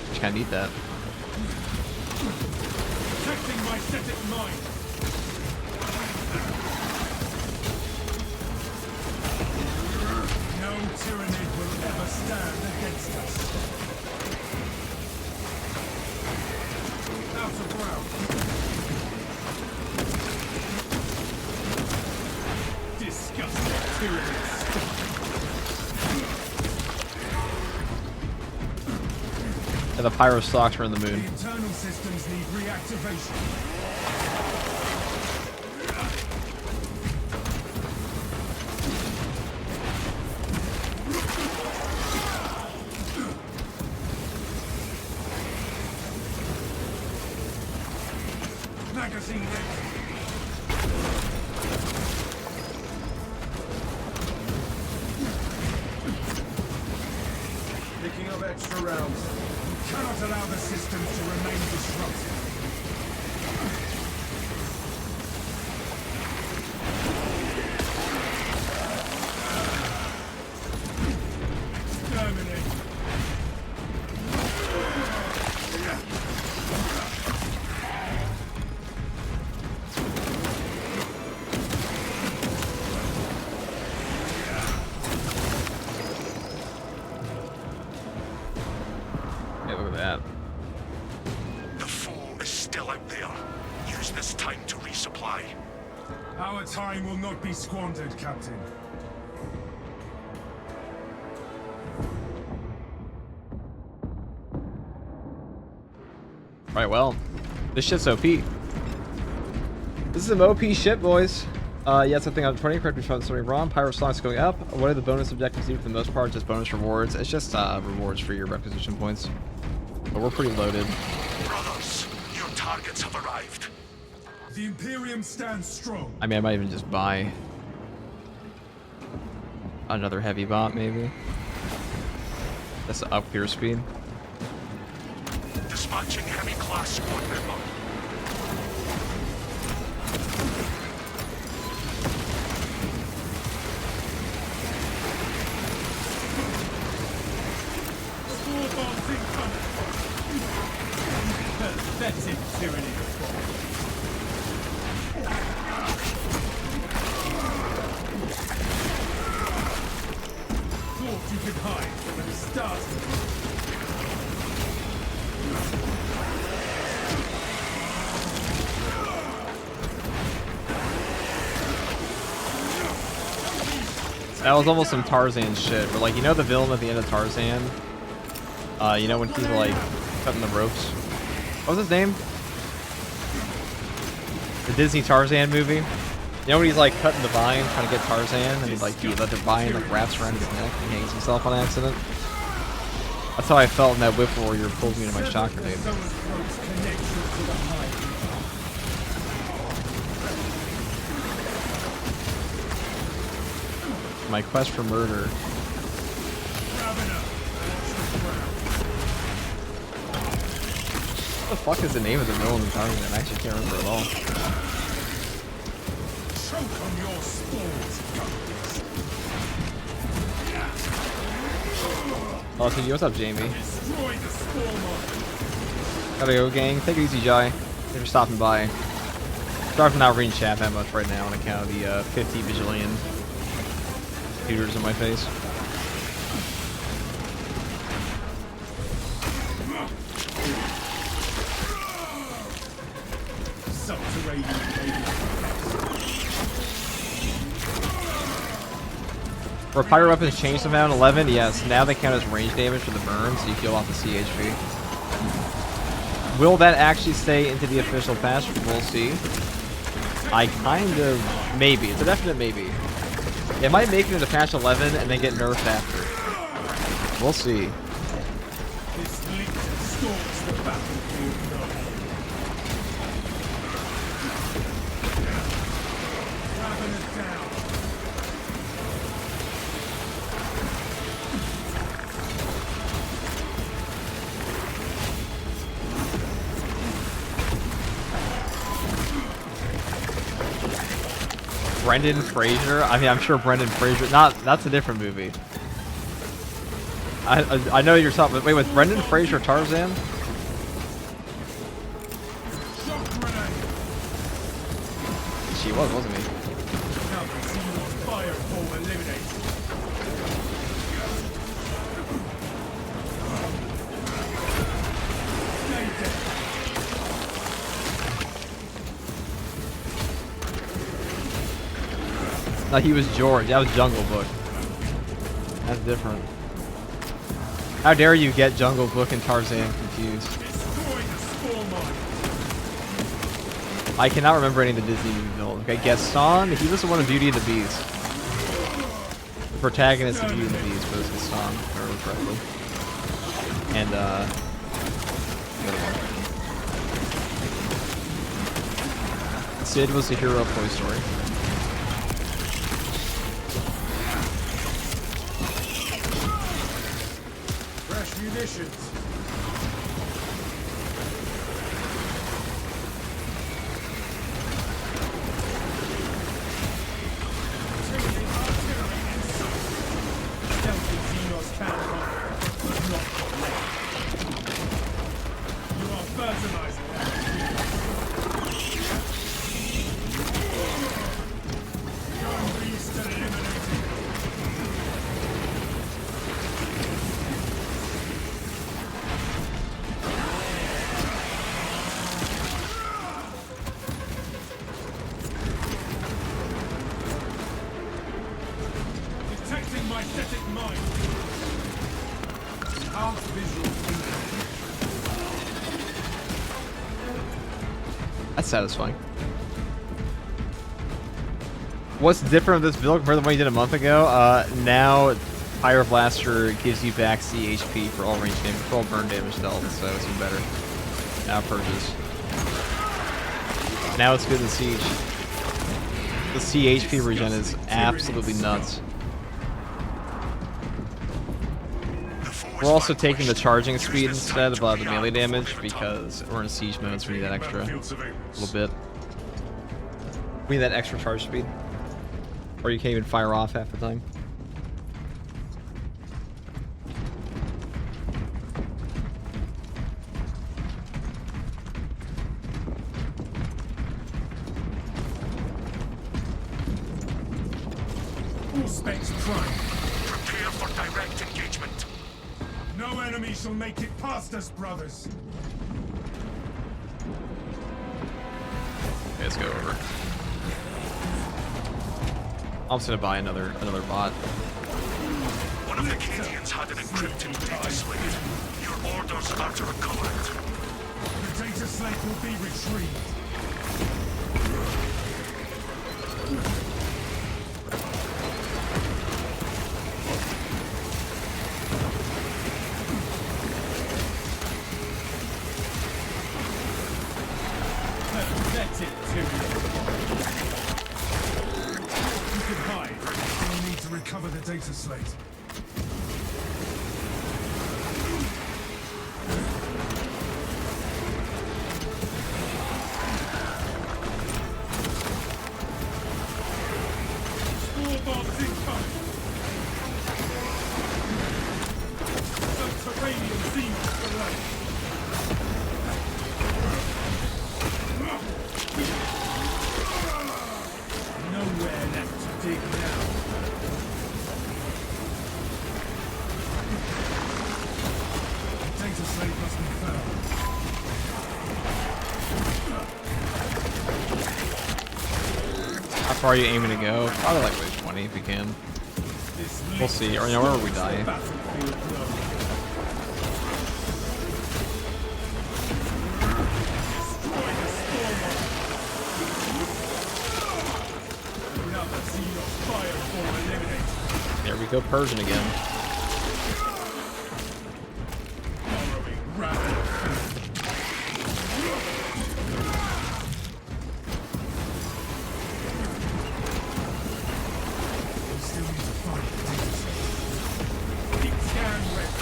Just kinda need that. Protecting my static mind. No tyrannid will ever stand against us. Out of round. And the pyro stocks are in the moon. The internal systems need reactivation. Magazine empty. Picking up extra rounds. We cannot allow the systems to remain disrupted. Exterminate. Yeah, look at that. The foe is still out there. Use this time to resupply. Our time will not be squandered, Captain. Right, well, this shit's OP. This is some OP shit, boys. Yeah, it's something I'm 20, correct me if I'm something wrong. Pyro stocks going up. What are the bonus objectives do for the most part? Just bonus rewards. It's just rewards for your requisition points. But we're pretty loaded. Brothers, your targets have arrived. The Imperium stands strong. I mean, I might even just buy another heavy bot, maybe. That's to up your speed. Dispatching heavy class squad member. Store bombs incoming. Pathetic tyranny of bombs. Thought you could hide from the start. That was almost some Tarzan shit. Where, like, you know the villain at the end of Tarzan? You know when he's, like, cutting the ropes? What was his name? The Disney Tarzan movie? You know when he's, like, cutting the vine, trying to get Tarzan, and he's, like, he let the vine, like, wraps around his neck and he hangs himself on accident? That's how I felt in that whip warrior pulled me into my shock grenade. My quest for murder. What the fuck is the name of the villain in Tarzan? I actually can't remember at all. Choke on your spores, Oh, so what's up, Jamie? destroy the spore mod. Gotta go, gang. Take it easy, Jai. Thanks for stopping by. Sorry for not reading chat that much right now on account of the 50 Vigillion computers in my face. Were pyro weapons changed somehow in 11? Yes, now they count as range damage for the burn, so you heal off the CHP. Will that actually stay into the official patch? We'll see. I kind of... maybe. It's a definite maybe. It might make it into patch 11 and then get nerfed after. We'll see. This leech stalks the battlefield now. Ravenous down. Brendan Fraser? I mean, I'm sure Brendan Fraser... that's a different movie. I know you're talking... Wait, was Brendan Fraser Tarzan? Shock grenade. She was, wasn't he? Now the team of fireball eliminated. Stay dead. No, he was George. That was Jungle Book. That's different. How dare you get Jungle Book and Tarzan confused? Destroy the spore mine. I cannot remember any of the Disney movie villains. Okay, Gaston, he was the one in Beauty and the Beast. The protagonist of Beauty and the Beast was Gaston, if I remember correctly. And, the other one. Sid was the hero of Toy Story. Fresh munitions. Taking artillery in sight. Stealthy Xenos can run, but not for long. You are fertilizing that. Young beast eliminated. Detecting my static mine. Out visual field. That's satisfying. What's different with this build compared to what you did a month ago? Now Pyreblaster gives you back CHP for all range damage, for all burn damage dealt, so it's even better. Now purges. Now it's good in Siege. The CHP regen is absolutely nuts. We're also taking the charging speed instead of the melee damage because we're in Siege mode, so we need that extra little bit. We need that extra charge speed. Or you can't even fire off half the time. Full specs prime. Prepare for direct engagement. No enemy shall make it past us, brothers. Okay, let's go over. I'm just gonna buy another bot. One of the Cadians had an encrypted data slate. Your orders are to recover it. The data slate will be retrieved. Let it to you. You can hide. You'll need to recover the data slate. Spore bombs incoming. Subterranean Xenos below. Nowhere left to dig now. The data slate must be found. How far are you aiming to go? Probably like wave 20 if you can. This We'll see. Or, you know, wherever we die. battlefield known. Destroy the spore mine. Another Xenos fireball eliminated. There we go, Persian again. Burrowing rabble. We still need to find the data slate. Deep scan ready.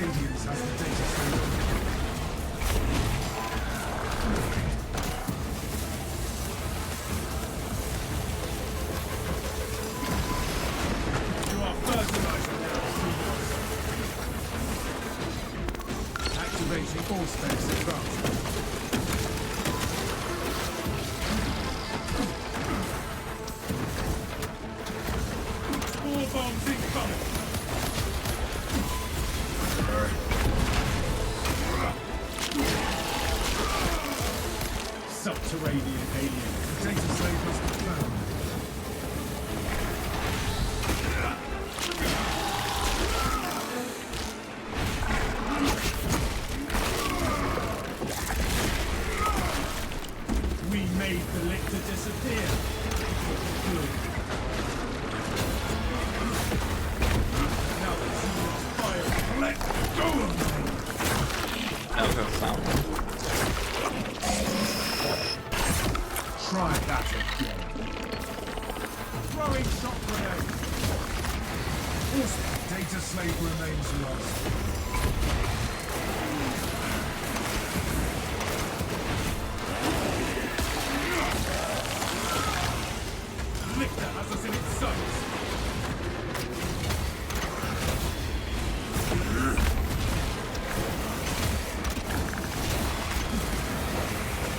Arcadians has the data slaver. You are fertilizer now, Phoenix. Activating all specs advanced. Small bombs incoming. Subterranean alien. Data slavers found. We made the lictor disappear. Good. Now let's see what's fire. Let go of them. That was gonna sound. Try that again. Throwing shot grenade. Also, data slave remains lost. Lictor has us in its sights.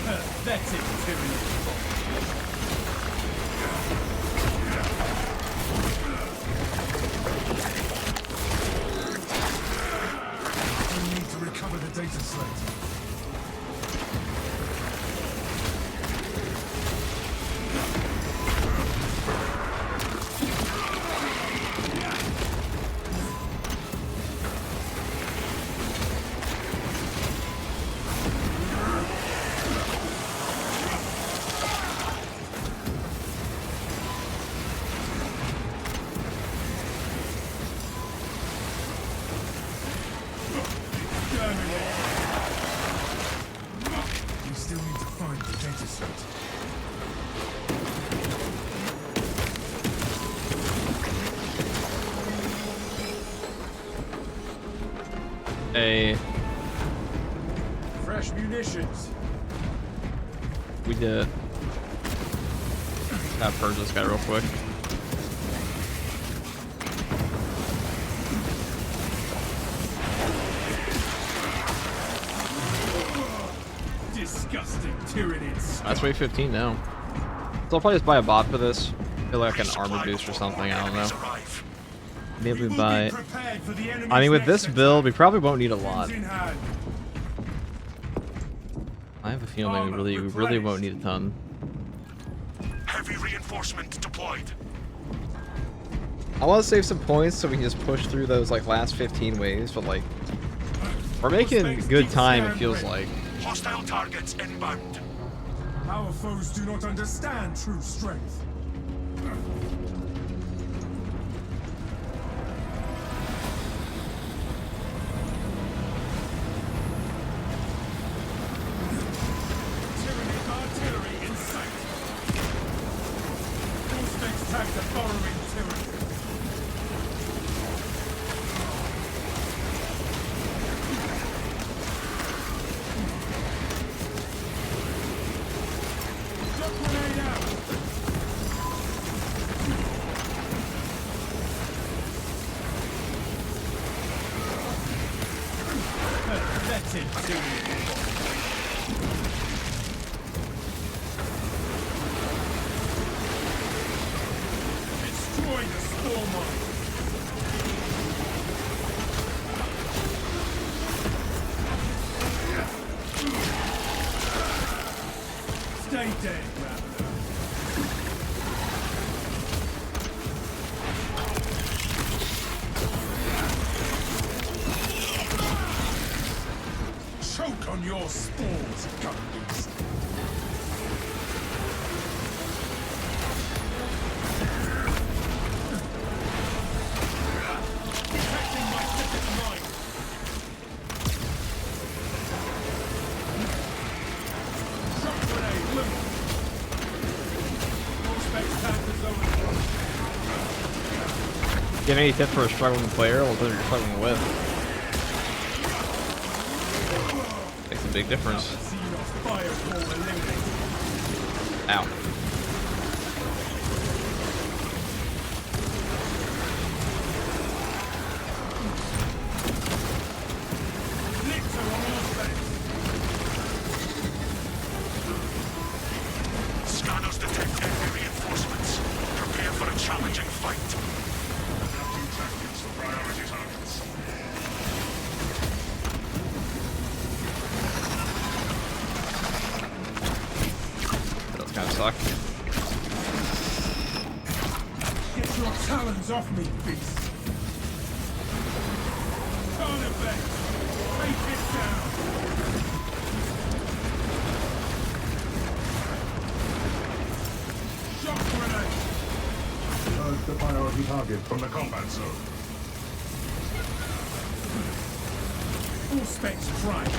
Pathetic tyranny. We need to recover the data slate. We still need to find the data set. Hey, Fresh munitions. we did. Gotta purge this guy real quick. Disgusting tyrannids. That's wave 15 now. So I'll probably just buy a bot for this. Feel like an armor boost or something. I don't know. Arrive. Maybe We will buy. be prepared for the enemy's I mean, with next this build, we attack. probably won't need a lot. Guns in hand. I have a feeling we really won't need a ton. Heavy reinforcement deployed. I want to save some points so we can just push through those like last 15 waves, but like we're making good time. It feels like. Hostile targets inbound. Our foes do not understand true strength. Tyrannic artillery in sight. Full specs tagged a burrowing tyranny. Shot grenade out. Pathetic tyranny. Destroy the spore mine. Stay dead, Raveler. Choke on your spores, gun beast. Protecting my second mine. Shock grenade loose. Full specs tagged the zone. Do you have any tips for a struggling player? What are you struggling with? big difference. Xenos fireball eliminated. Ow. Lictor on all sides. Scanners detect enemy reinforcements. Prepare for a challenging fight. Adapting tactics for priority targets. That kind of suck. Get your talons off me, beast. Carnivate, take it down. Shock grenade. Purge the priority target from the combat zone. Full spec strike.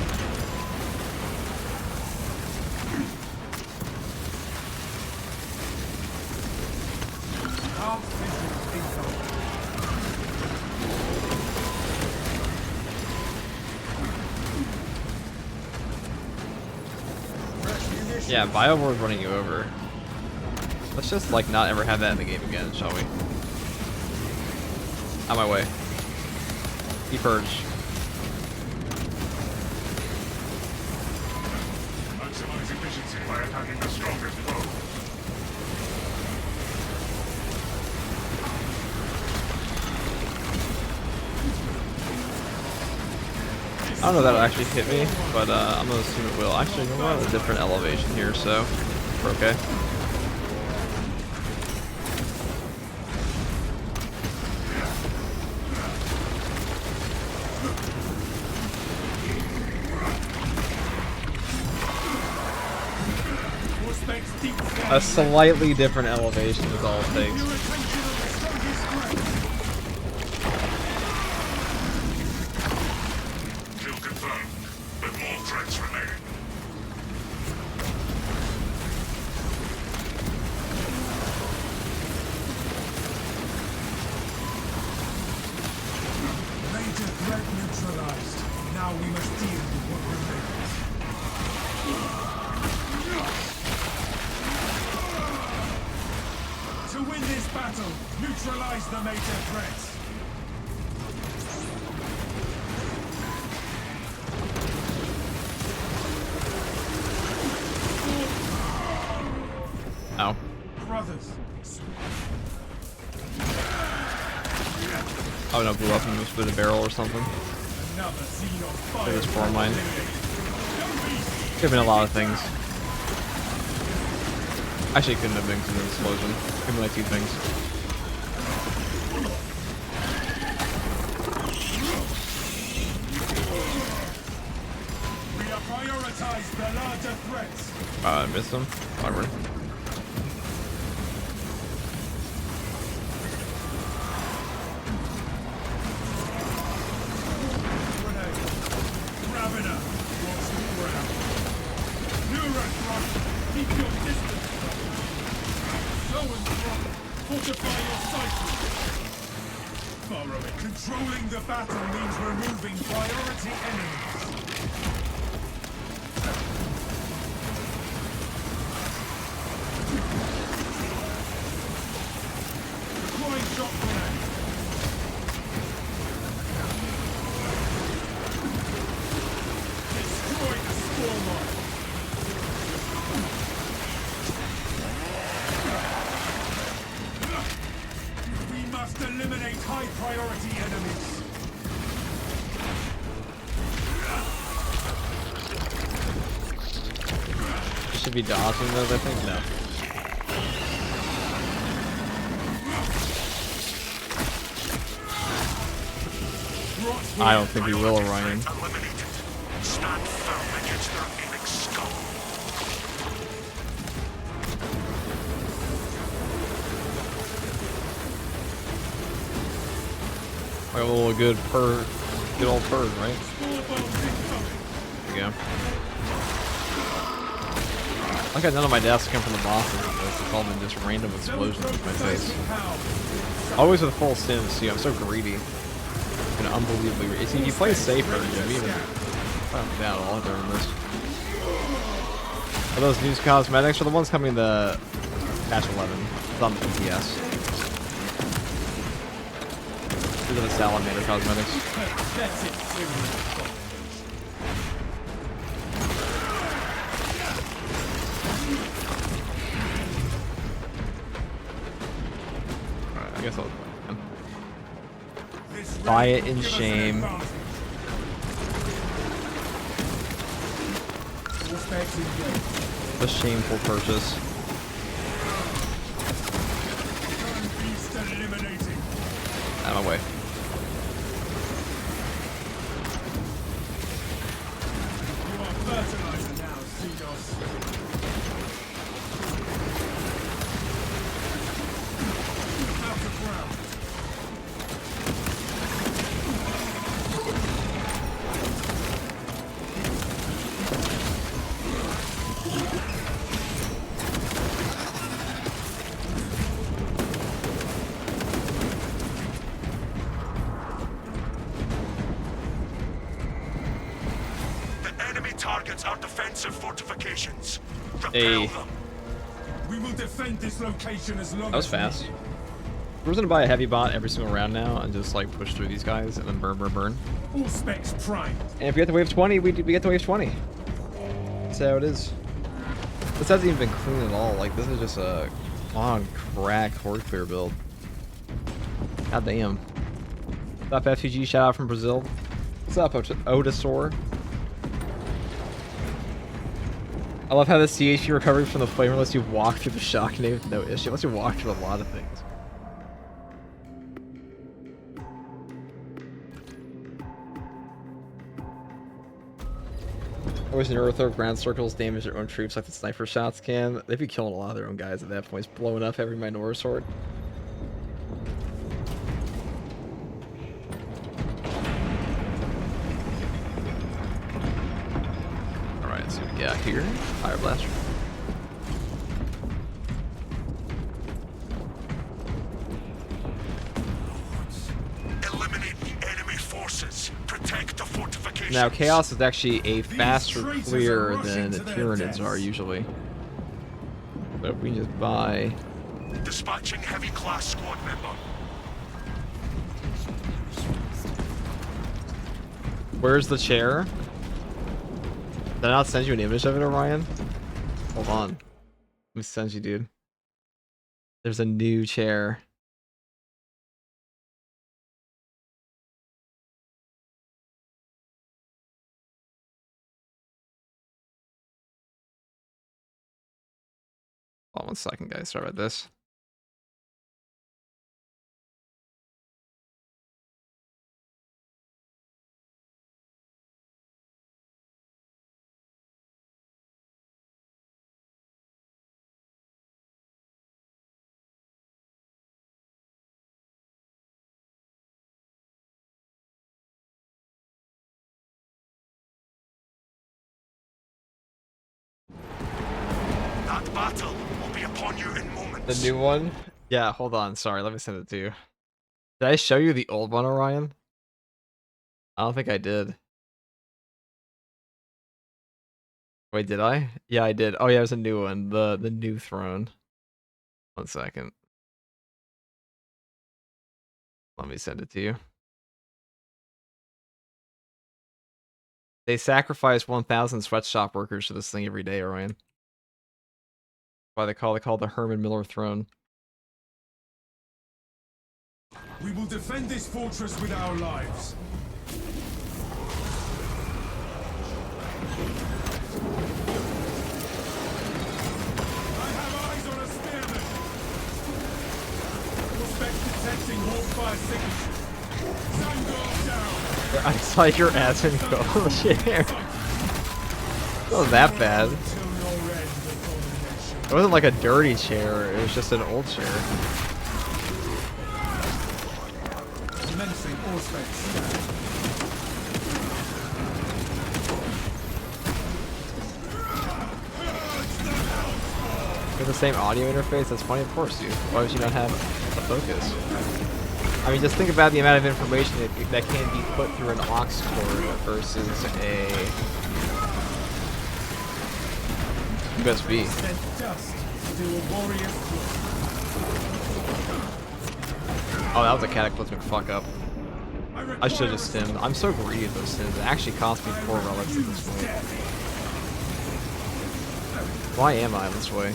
Half vision incoming. Yeah, Biowar running you over. Let's just like not ever have that in the game again, shall we? On my way. Be purged. Maximize efficiency by attacking the strongest foe. I don't know if that'll actually hit me, but I'm gonna assume it will. Actually, we're on a different elevation here, so we're okay. Full spec deep scan. A slightly different elevation is all it takes. Your attention on the strongest threat. Kill confirmed, but more threats remain. Major threat neutralized. Now we must deal with what remains. To win this battle, neutralize the major threats. Ow. Brothers, Oh no, blew up and was with a barrel or something. another Xenos fire. It was for mine. Could have been a lot of things. Actually, it couldn't have been because of the explosion. Could have been like 2 things. We have prioritized the larger threats. I missed him. Whatever. Grenade. Raviner. Watch the ground. Neuron, keep your distance. Zoan's fortify your cycle. Borrowing. Controlling the battle means removing priority enemies. Deploying shock grenade. Destroy the spore mine. We must eliminate high priority enemies. Should be dodging those, I think. No. I don't think we will, Orion. Eliminated. Stand firm against their aiming skull. Like a little good old purge, right? Spore bombs incoming. There you go. I got none of my deaths come from the bosses in this. It's all been just random explosions in my face. Always with full sims, too. I'm so greedy. And unbelievably. See, you play safer, you know, even I'm down all during this. Are those new cosmetics or the ones coming in the patch 11? It's on the PTS. These are the salamander cosmetics. Alright, I guess I'll buy it in shame. A shameful purchase. Out of my way. You are fertilizer now, Xenos. Out of ground. Targets are defensive fortifications. Hey. Repel them. We will defend this location as long That was as fast. We're gonna buy a heavy bot every single round now and just like push through these guys and then burn, burn, burn. all specs primed. And if we get to wave 20, we get to wave 20. That's how it is. This hasn't even been clean at all. Like, this is just a on crack horde clear build. God damn. What's up, FTG? Shout out from Brazil. What's up, Otisor? I love how the CHP recovery from the flavor lets you walk through the shock nade with no issue. It lets you walk through a lot of things. Always in Earth ground circles damage their own troops like the sniper shots can. They'd be killing a lot of their own guys at that point. It's blowing up every Minotaur sword. Alright, so we got here. Pyreblaster. Eliminate the enemy forces. Protect the fortifications. Now, Chaos is actually a faster clear than the Tyranids are usually. But if we can just buy... Dispatching heavy class squad member. Where's the chair? Did I not send you an image of it, Orion? Hold on. Let me send you, dude. There's a new chair. Hold on 1 second, guys. Sorry about this. That battle will be upon you in moments. The new one? Yeah, hold on. Sorry, let me send it to you. Did I show you the old one, Orion? I don't think I did. Wait, did I? Yeah, I did. Oh yeah, there's a new one. The new throne. 1 second. Let me send it to you. They sacrifice 1,000 sweatshop workers to this thing every day, Orion. Why they call the Herman Miller throne. We will defend this fortress with our lives. I have eyes on a spearman. Suspect detecting hawkfire signature. Sandor down. I saw your ass and go on the chair. It wasn't that bad. Till your end, abomination. It wasn't like a dirty chair, it was just an old chair. Commencing Auspex scan. With the same audio interface, that's funny, of course, dude. Why would you not have a focus? I mean, just think about the amount of information that can be put through an aux cord versus a USB. Sent dust to do a warrior's work. Oh, that was a cataclysmic fuck up. I should have stimmed. I'm so greedy with those stims. It actually cost me 4 relics at this point. Why am I this way?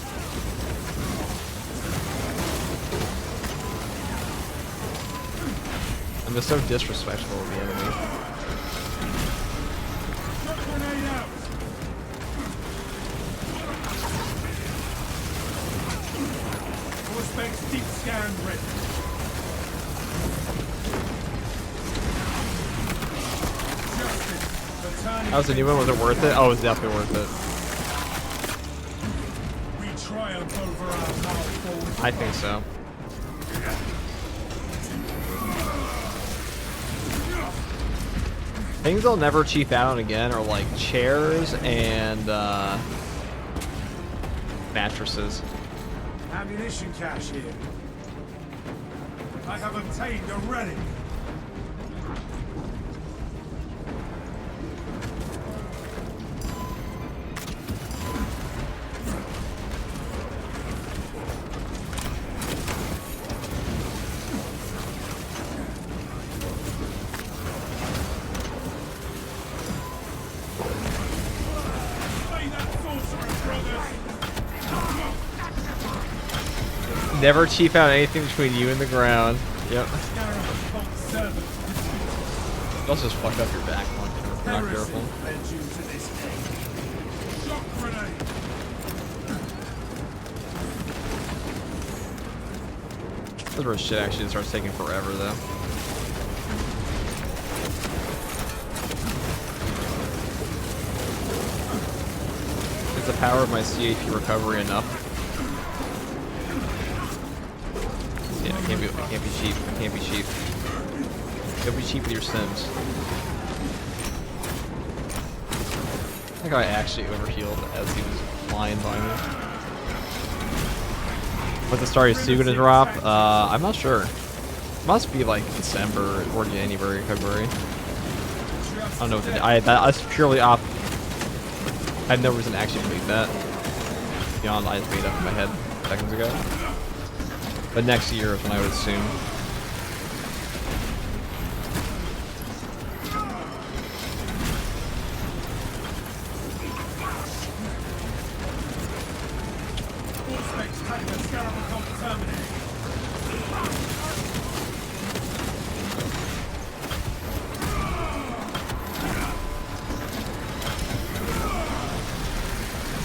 I'm just so disrespectful of the enemy. Grenade out. Suspects deep scan ready. Justice. Returning. That was a new one. Was it worth it? Oh, it was definitely worth it. We triumph over our malformed. I think so. Things I'll never cheap out on again are like chairs and mattresses. Ammunition cache here. I have obtained a relic. Never cheap out anything between you and the ground. Yep. Let's just fuck up your back one if you're not careful. This is where shit actually starts taking forever though. Is the power of my CHP recovery enough? Yeah, it can't be cheap. It can't be cheap. Don't be cheap with your sims. I think I actually overhealed as he was flying by me. What's the Starry Sea gonna drop? I'm not sure. Must be like December or January, February. I don't know what that's purely off. I have no reason to actually believe that. Beyond I just made up in my head seconds ago. But next year is when I would assume.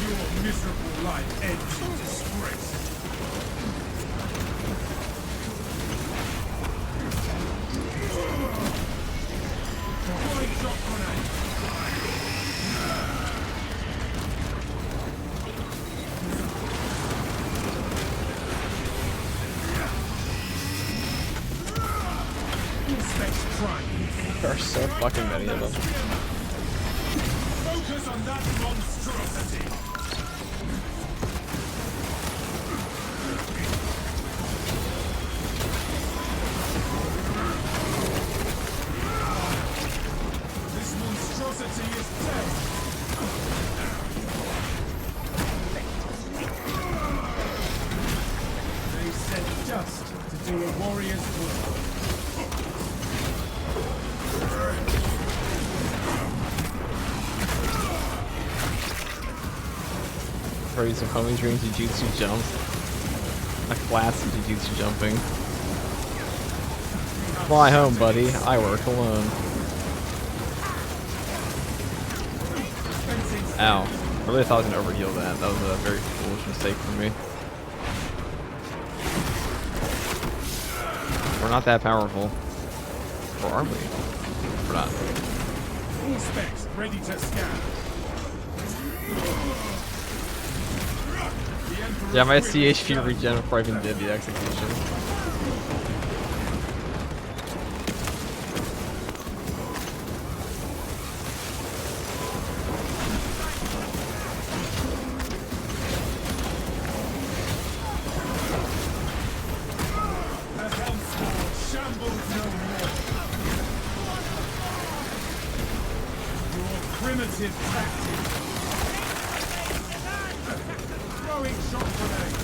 Your miserable life ends in disgrace. There are so fucking many of them. Focus on that monstrosity. This monstrosity is dead. They sent dust to do a warrior's work. Are you some homies doing jujutsu jumps? A class of jujutsu jumping. Fly home, buddy. I work alone. Ow. I really thought I was gonna overheal that. That was a very foolish mistake for me. We're not that powerful. Or are we? We're not. All specs ready to scan. Yeah, my CHP regen before I even did the execution. As Helmsford shambles Primitive tactics. Throwing shot grenades.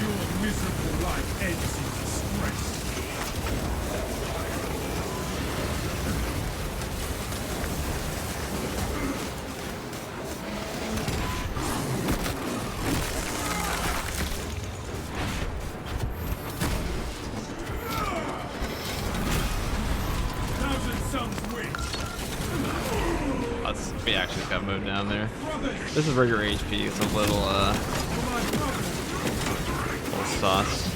Your miserable life ends in disgrace. We actually just got moved down there. This is where your HP is a little sauce.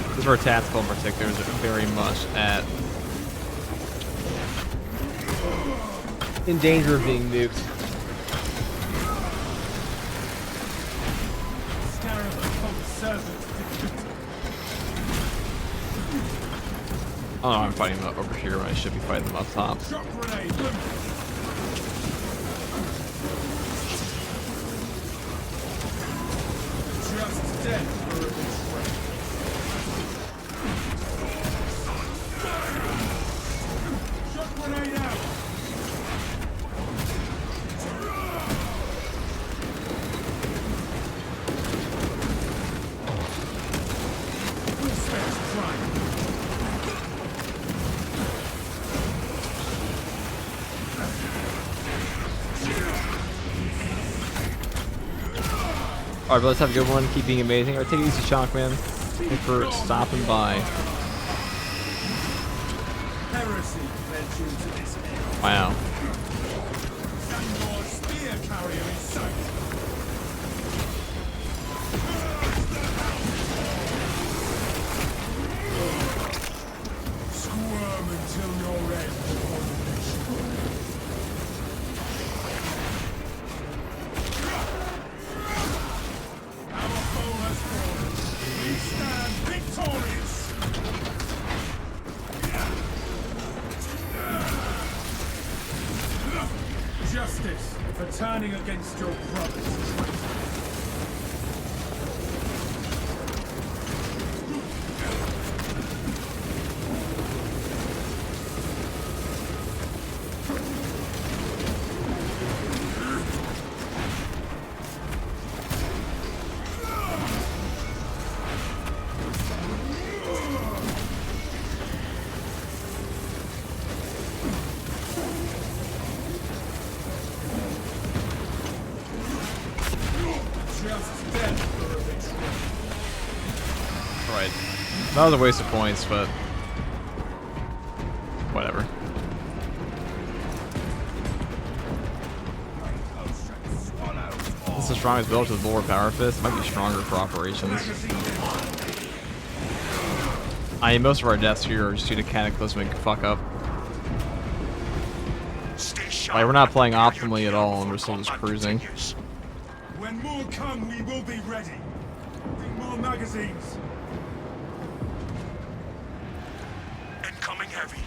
This is where tactical in particular is very much in danger of being nuked. Oh, I'm fighting them over here when I should be fighting them up top. Just dead for a betrayal. Shot grenade out. Full specs trying. Alright, but let's have a good one. Keep being amazing. Alright, take it easy, Shockman. Thanks for stopping by. Heresy led you to this end. Wow. Sandor spear carrier in sight. Squirm until your end. Justice for turning against your brothers. Right. That was a waste of points, but whatever. This is the strongest build with lower power fist. Might be stronger for operations. I mean, most of our deaths here are just due to cataclysmic fuck up. Like, we're not playing optimally at all, and we're still just cruising. When more come, we will be ready. Bring more magazines. Incoming heavy.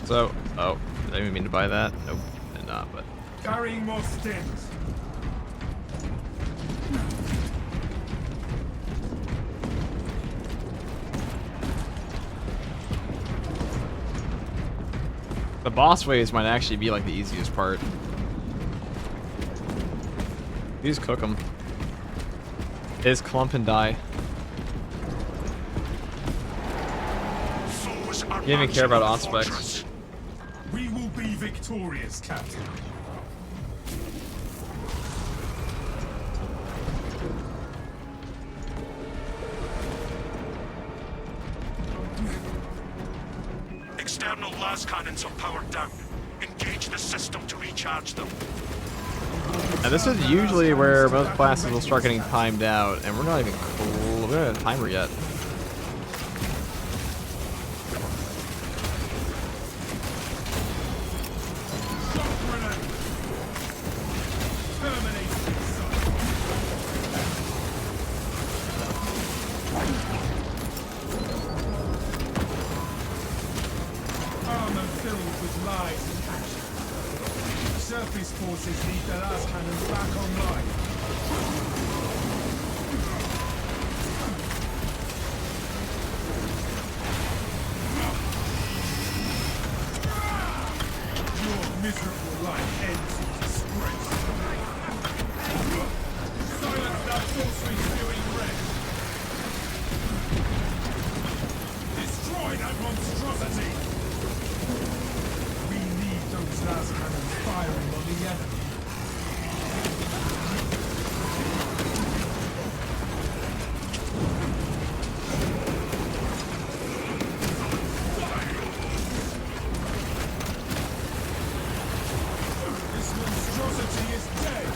So, oh, did I even mean to buy that? Nope, did not, but. Carrying more stings. The boss waves might actually be like the easiest part. You just cook them. Is clump and die. You didn't even care about aspects. We will be victorious, Captain. External las cannons are powered down. Engage the system to recharge them. Now this is usually where most classes will start getting timed out, and we're not even cool. We don't have a timer yet. Surface forces need their las cannons back online. that monstrosity! We need those last cannons firing on the enemy. This monstrosity is dead!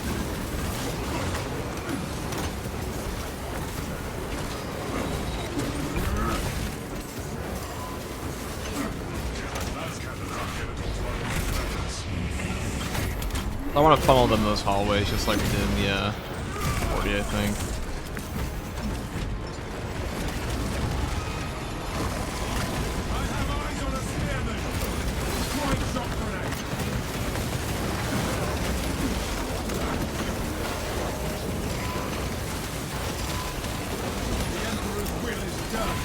I want to funnel them those hallways just like we did in the 40, I think. I have eyes on a spearman! Throwing shock grenade! The Emperor's will is done!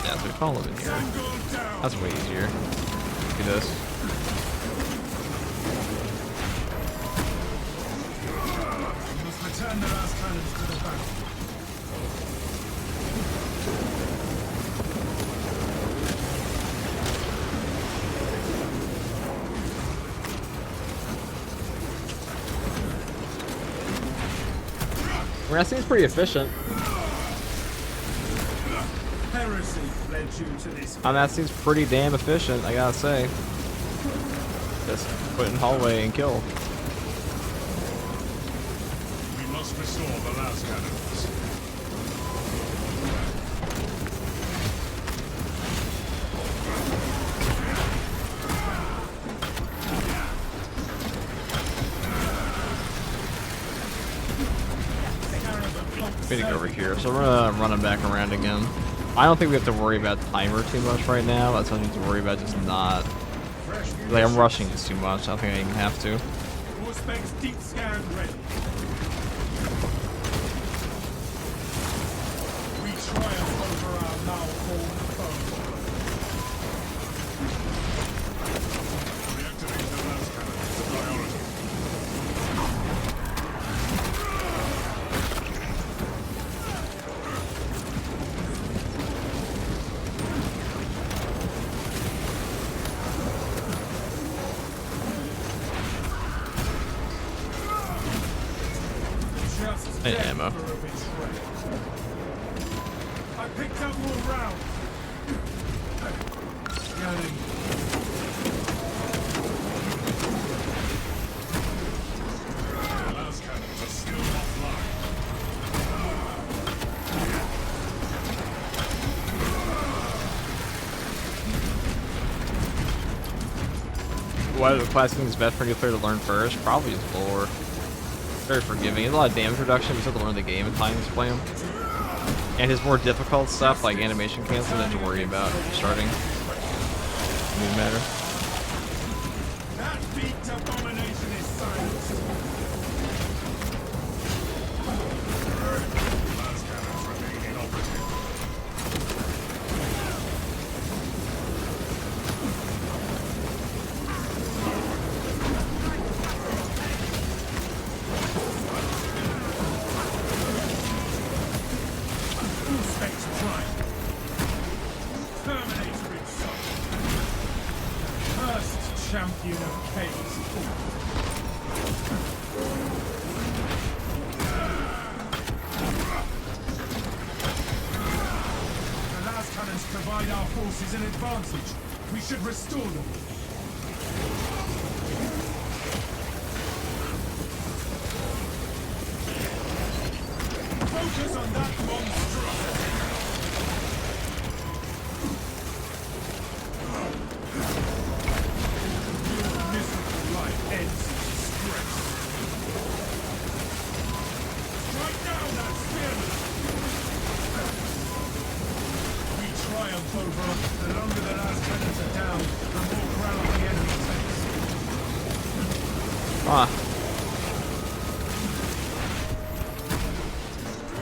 Yeah, so we funnel them in here. Tango down! That's way easier. Do this. We must return the last cannons to the battle. Well, that seems pretty efficient. Heresy led you to this. That seems pretty damn efficient, I gotta say. Just put in hallway and kill. We must restore the last cannons. We need to go over here, so we're gonna run it back around again. I don't think we have to worry about timer too much right now. That's something to worry about, just not. Like, I'm rushing this too much. I don't think I even have to. All specs deep scan ready. We triumph over our malformed foe. Reactivating the last cannon is a priority. Just Hey, death ammo. for a betrayal. I picked up more rounds. Scanning. The last cannons are still offline. Why the class thing is best for new player to learn first? Probably is lore. Very forgiving. It's a lot of damage reduction, but you have to learn the game in time to play him. And his more difficult stuff, like animation cancel, you have to worry about starting. Doesn't matter. That beaked abomination is silenced. Last cannons remain inoperative. All specs prime. Terminator itself. First champion of chaos. The last cannons provide our forces an advantage. We should restore them. Focus on that monstrosity. Your miserable life ends in disgrace. Strike down that spearman. We triumph over the longer the last cannons are down, the more ground the enemy takes. Ah.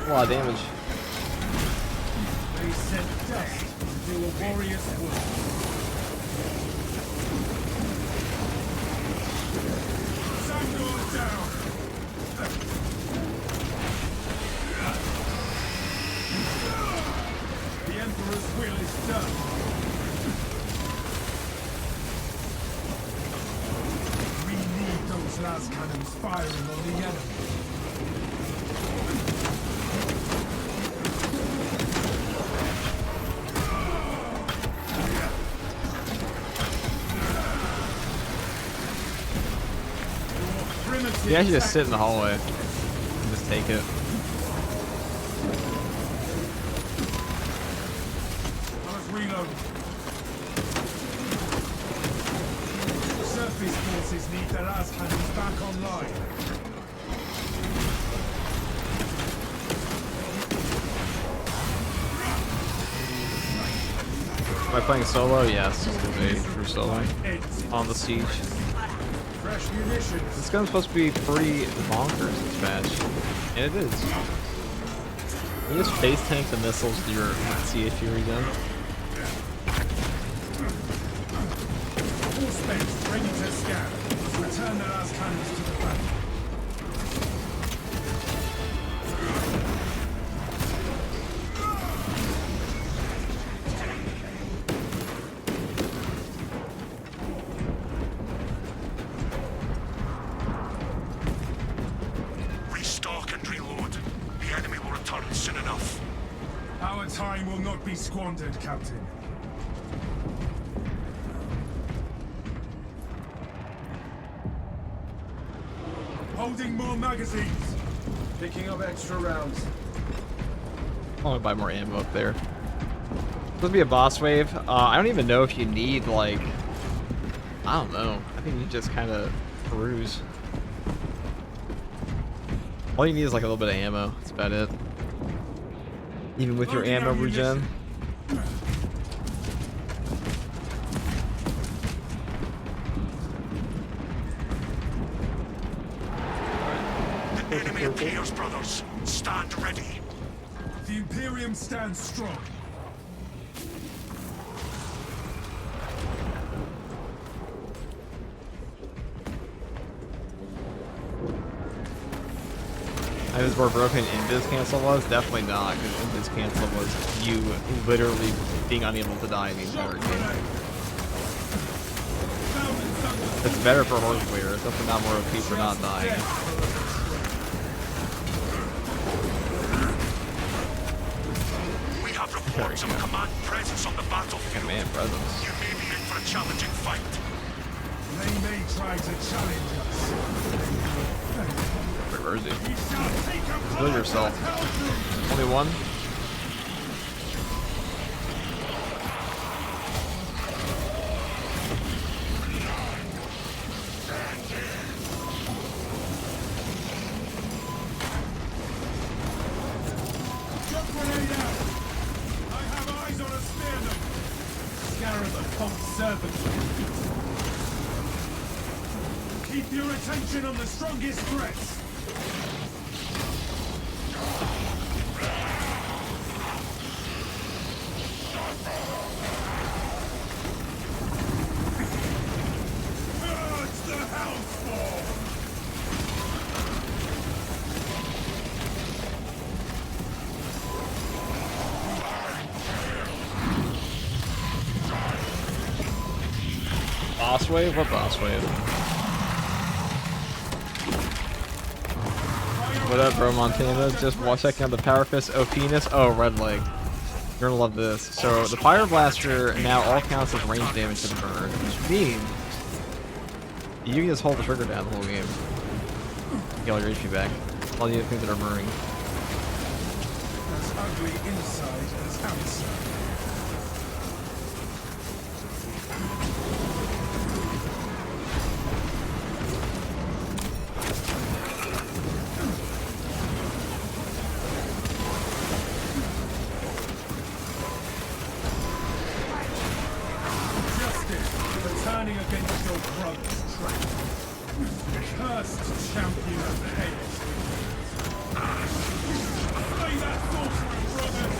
A lot of damage. They sent dust to a warrior's world. Sangor down! The is done. We need those las cannons firing on the enemy. You actually just sit in the hallway and just take it. Reload. Surface forces need their las cannons back online. Am I playing solo? Yes, it's gonna be through solo on the siege. Fresh munitions. This gun's supposed to be pretty bonkers this match, and it is. You just face tank the missiles with your CHU regen. All specs ready to scan. Return the las cannons to the front. Restock and reload. The enemy will return soon enough. Our time will not be squandered, Captain. Holding more magazines. Picking up extra rounds. I want to buy more ammo up there. Supposed to be a boss wave. I don't even know if you need, like, I don't know. I think you just kind of peruse. All you need is like a little bit of ammo. That's about it. Even with your ammo regen. The enemy appears, brothers. Stand ready. The Imperium stands strong. I was more broken Invis cancel was? Definitely not, because Invis cancel was you literally being unable to die in the entire game. It's better for horse player. It's definitely not more OP for not dying. We have reports of command presence on the battlefield. Command presence. You may be in for a challenging fight. They may try to challenge us. Where is he? We shall take them Kill yourself. Only one? Jump grenade out! I have eyes on a spearman! Scarab the pump serpent. Keep your attention on the strongest threats. It's the Hellspawn! Boss wave? What boss wave? What up, bro, Montana? Just checking out the Power Fist OP-ness. Oh, red leg. You're gonna love this. So, the Pyreblaster now all counts as range damage to the burner, which means you can just hold the trigger down the whole game. Get all your HP back. All the other things that are burning. As ugly inside as outside. Turning against your brother's trap. Cursed champion of chaos. Play that sorcerer, brothers!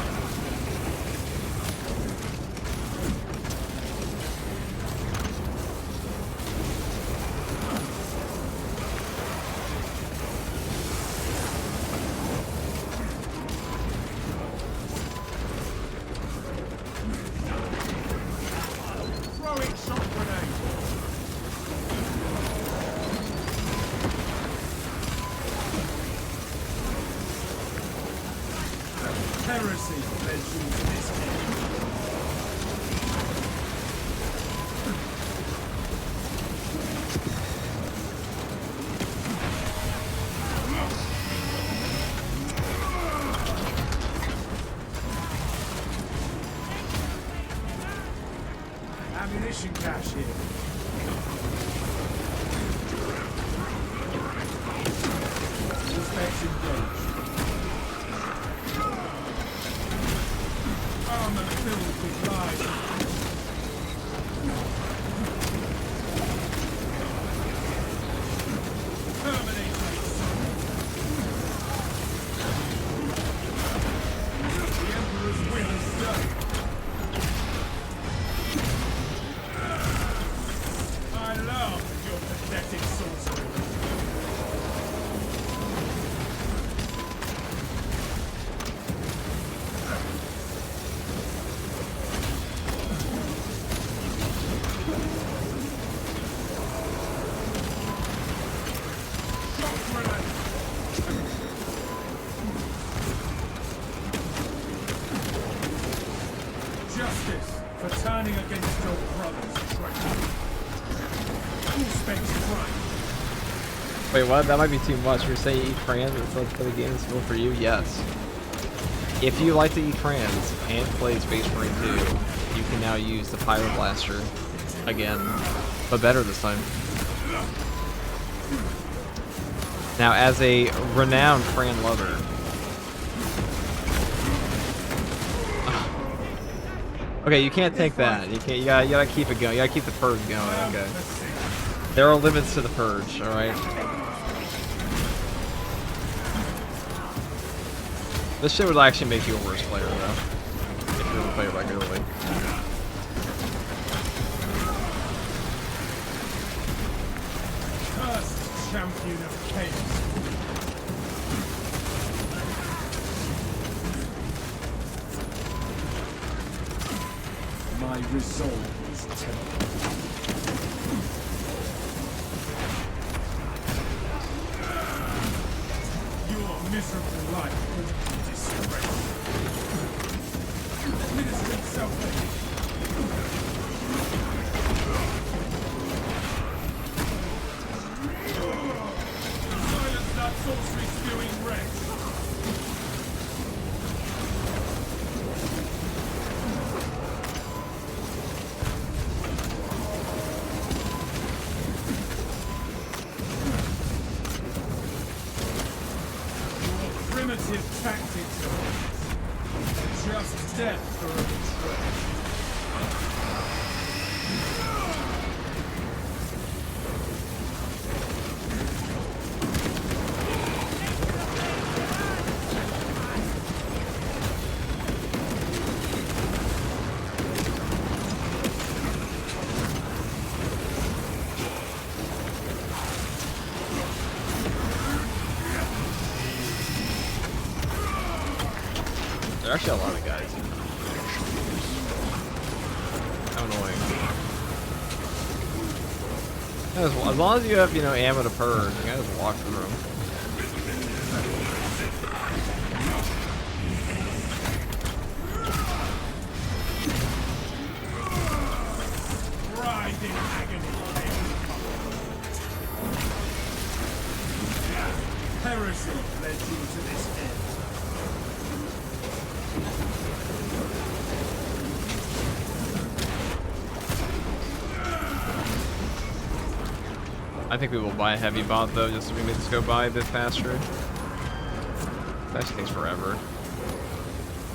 Heresy led you to this end. Ammunition cache here. Suspects engaged. Armor filled with lies. Terminate that son. The Emperor's will is done. I love your pathetic sorcery. Justice for turning against your brother's traitor. Who spends right? Wait, what? That might be too much. You're saying you eat crayons and it's for the game is still for you? Yes. If you like to eat crayons and play Space Marine 2, you can now use the Pyreblaster again, but better this time. Now, as a renowned crayon lover, okay, you can't take that. You can't. You gotta keep it going. You gotta keep the purge going. Okay. There are limits to the purge. All right. This shit would actually make you a worse player, though, if you were to play it regularly. First champion of chaos. My resolve is tempered. Your miserable life will be disgraced. Administering self-hate. Silence that sorcery-spewing wretch. Primitive tactics are just death for a betrayal. There are actually a lot of guys. How annoying. As long as you have, you know, ammo to purge, you gotta just walk through them. Writhing agony. Heresy led you to this end. I think we will buy a heavy bot though, just so we can just go by a bit faster. That actually takes forever.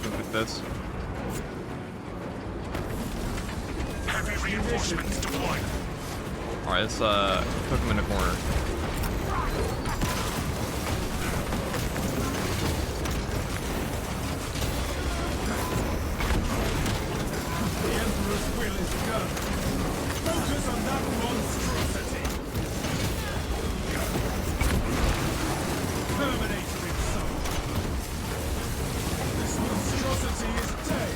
Look at this. Heavy reinforcements deployed. Alright, let's cook him in the corner. The Emperor's will is done. Focus on that monstrosity. Terminator himself. This monstrosity is dead.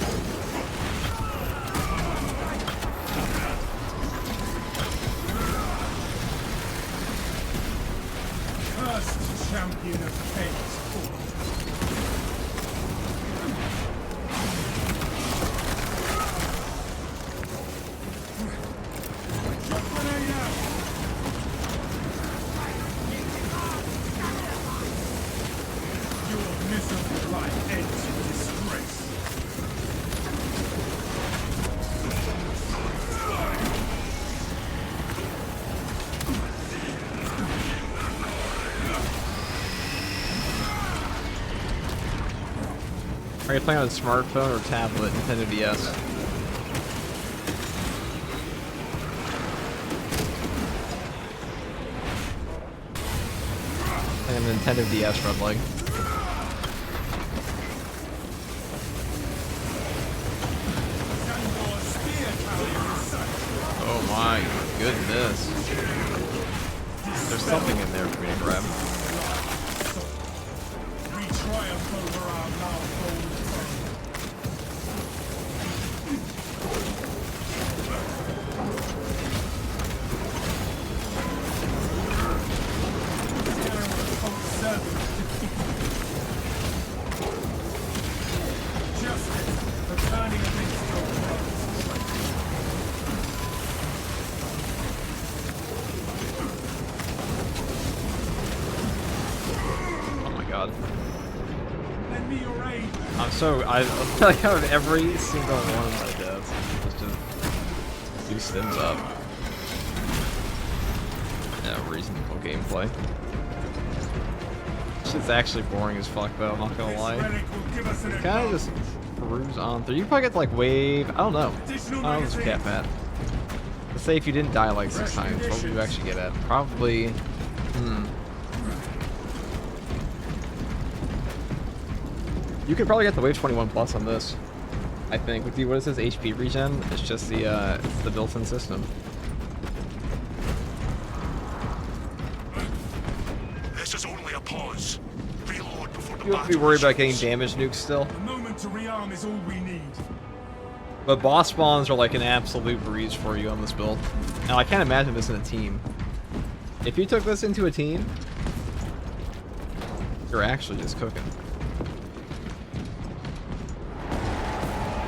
Are you playing on a smartphone or tablet? Nintendo DS. Playing on Nintendo DS, red leg. Oh my goodness. There's something in there for me to grab. We triumph over our malformed justice for turning against your brothers. Oh my god. Lend me your aid. I like out of every single one of my deaths. Just do stims up. Yeah, reasonable gameplay. Shit's actually boring as fuck though, I'm not gonna This lie. relic will give us an Kinda advantage. just cruise on through. You probably get to like wave, I don't know. Additional I don't know what's cap at. Let's say if you didn't die like 6 times, what would you actually get at? Probably, you could probably get the wave 21 plus on this. I think. With the, what is this, HP regen? It's just the, it's the built-in system. This is only a pause. Reload before the You have to be battle worried about getting resumes. damage nukes still. A moment to rearm is all we need. But boss spawns are like an absolute breeze for you on this build. Now I can't imagine this in a team. If you took this into a team, you're actually just cooking.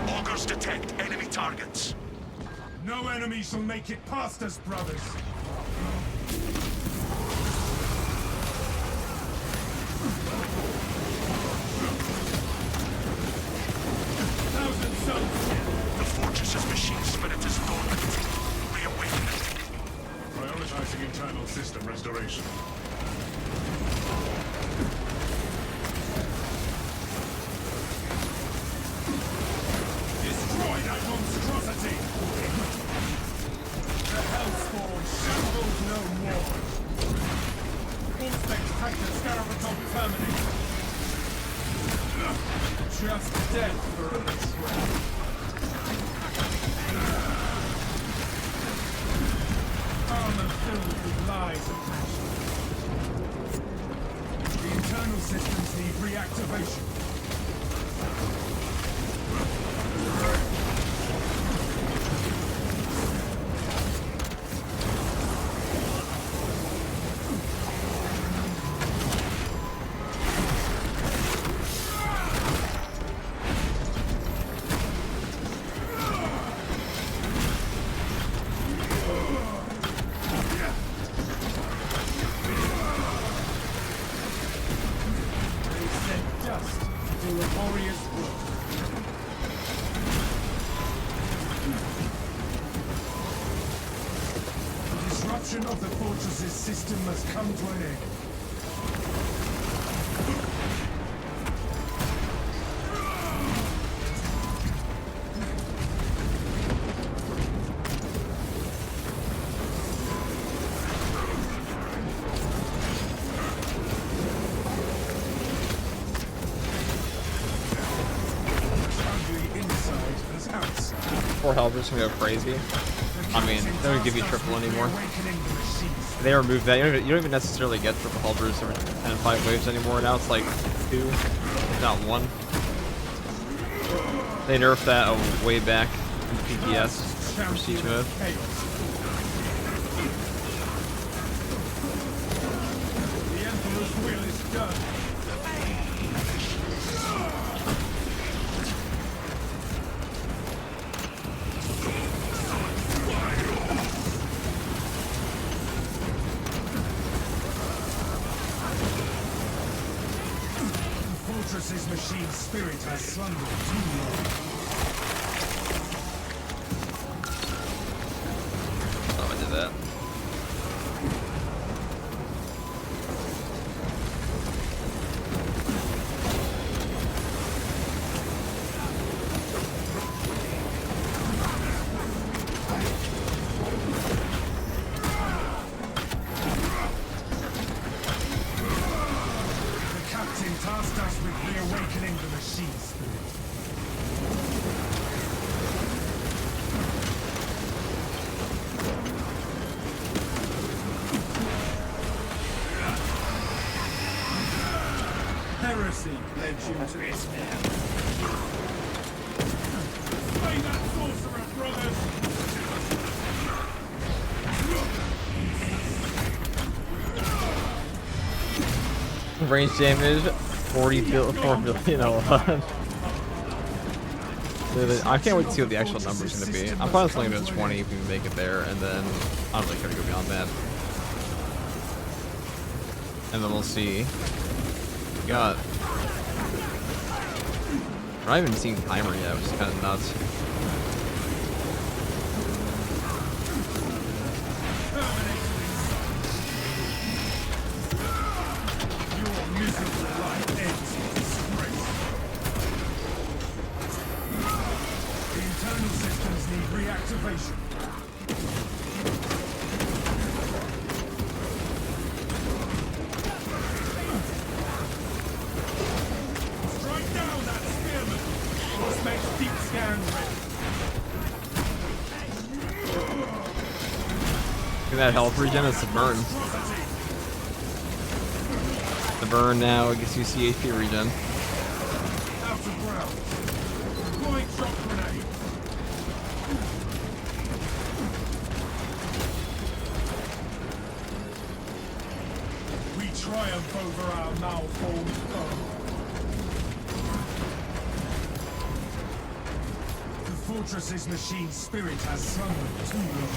Augers detect enemy targets. No enemy shall make it past us, brothers. Thousand suns. The fortress's machine spirit is dormant. Reawaken it. Prioritizing internal system restoration. Destroy that monstrosity! The Hellspawn shambles no more. Inspect Titan Scarabaton terminate. Just death for a betrayal. Armor filled with lies and passion. The internal systems need reactivation. They sent dust to laborious work. The disruption of the fortress's system must come to an end. Ugly inside as outside. Four helpers gonna go crazy. I mean, they don't give you triple anymore. Awakening the machines. They removed that. You don't even necessarily get triple helpers every 10 and 5 waves anymore. Now it's like 2, if not 1. They nerfed that way back in PTS for siege mode. Chaos. The Emperor's will is done. The fortress's machine spirit has slumbered too long. Oh, I did that. machine spirit. Heresy led you to this end. Slay that sorcerer, brothers! Range damage, 4 billion a I can't wait to see what the actual number's going to be. I'm probably just going to go 20 if we can make it there, and then I don't really care to go beyond that. And then we'll see. We got... We're not even seeing timer yet, which is kind of nuts. Reactivation. Strike down that spearman. Must make deep scan ready. Look at that health regen, it's the burn. The burn now gets you CHP regen. Out of ground. Deploying shock grenade. Triumph over our malformed foe. The fortress's machine spirit has summoned too long.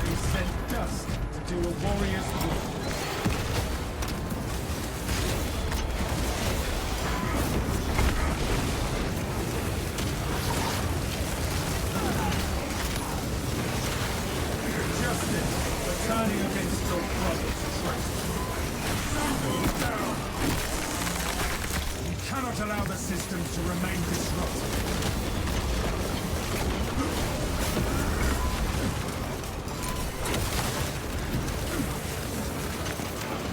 They sent dust to do a warrior's work. Turning against your brother's trust. We cannot allow the system to remain disrupted.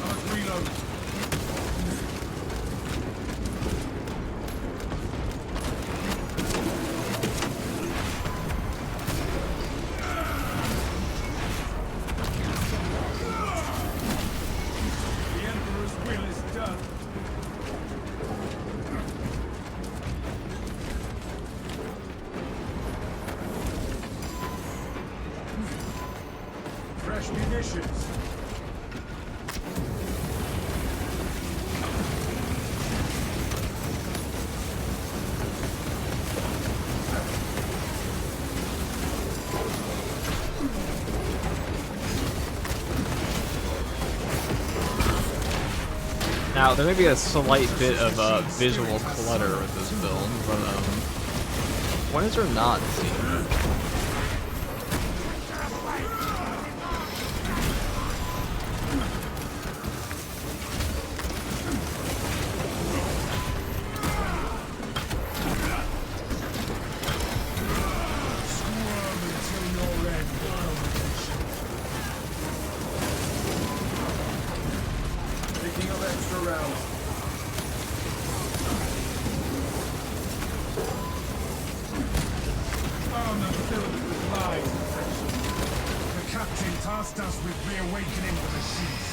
Let's reload. Fresh munitions. Now, there may be a slight bit of visual clutter with this build, but when is there not seen? Tasked us with reawakening the machines.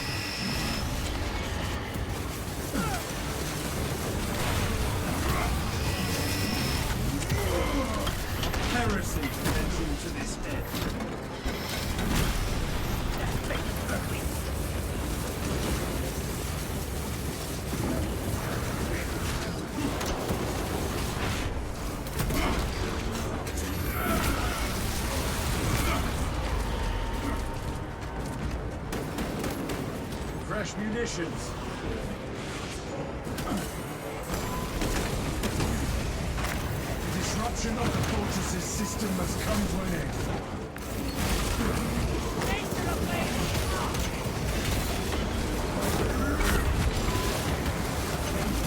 Heresy led you to this end. Fresh munitions. The disruption of the fortress's system must come to an end.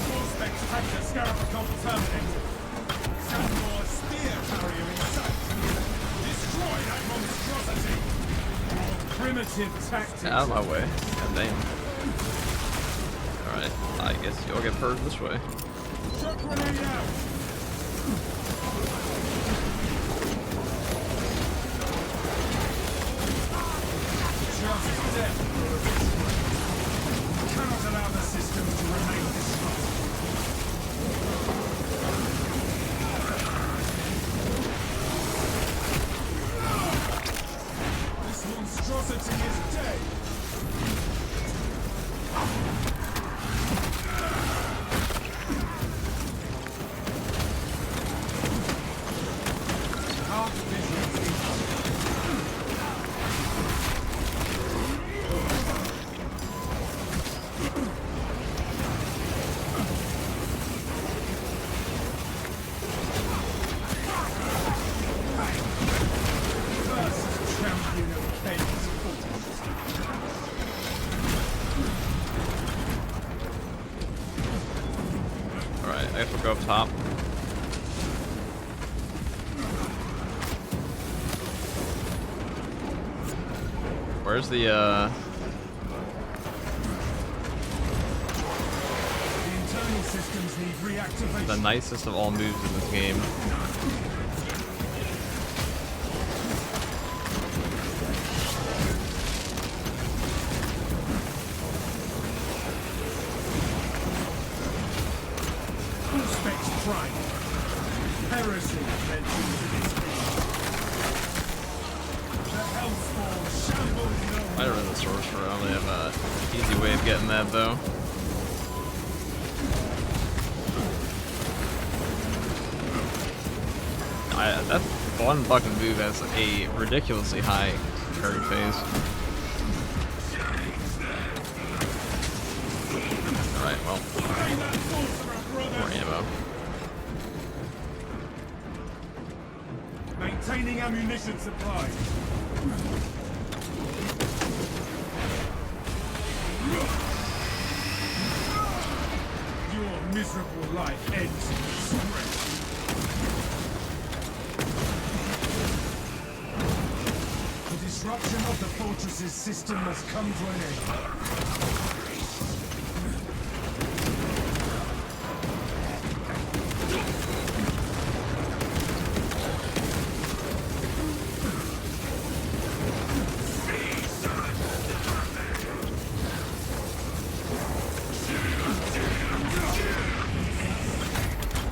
Suspects take the Scarab terminator. Send your spear carrier in sight. Destroy Primitive tactics. Out of my way. God damn. Alright, I guess you'll get purged this way. Shock grenade out. Just death. Cannot allow the system to remain disrupted. This monstrosity is dead. Heart vision is first champion of chaos force. Alright, I guess we'll go up top. Where's the The internal systems need reactivation. the nicest of all moves in this game? Specs Prime. Heresy led you to this mission. The Hellspawn shambles no I don't know the sorcerer. I only have a easy way of getting that though. That one fucking move has a ridiculously high parry phase. Alright, well, more ammo. Maintaining ammunition supply. Your miserable life ends in disgrace. The disruption of the fortress's system must come to an end.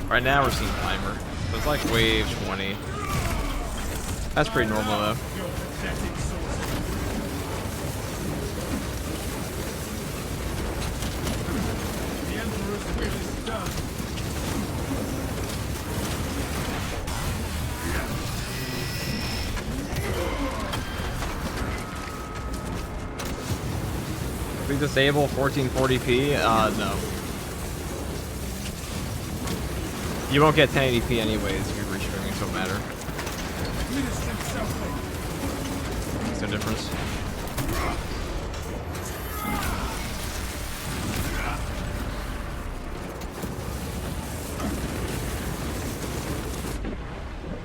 Right now we're seeing timer. So it's like wave 20. That's pretty normal though. Your pathetic sorcery. The Emperor's will is done. If we disable 1440p, no. You won't get 1080p anyways if you're restreaming, so it matter. Ministry self-made. Makes no difference.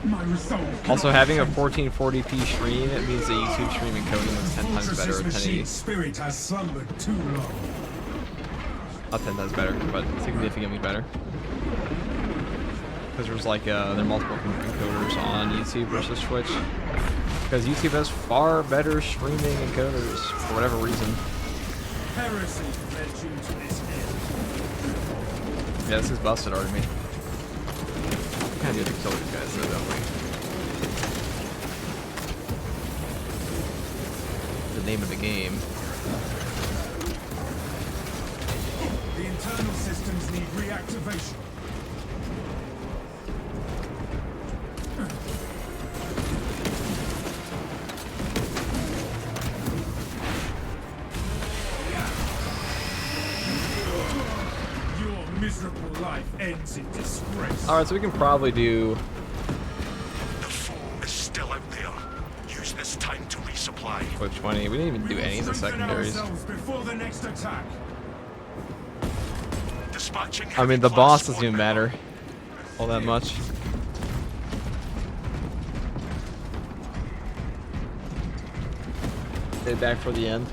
My resolve. Also, having a 1440p stream, it means the YouTube stream encoding is 10 times better at 1080. Spirit has slumbered too long. Not 10 times better, but significantly better. Because there's like, there are multiple encoders on YouTube versus Twitch. Because YouTube has far better streaming encoders, for whatever reason. Heresy led you to this end. Yeah, this is busted army. We kind of need to kill these guys though, don't we? The name of the game. The internal systems need reactivation. Your miserable life ends in disgrace. Alright, so we can probably do... The foe is still out there. Use this time to resupply. Wave 20. We didn't even do any of the Strengthen secondaries. ourselves before the next attack. Dispatching I mean, the heavy boss class doesn't even squad matter all that much. Stay back for the end.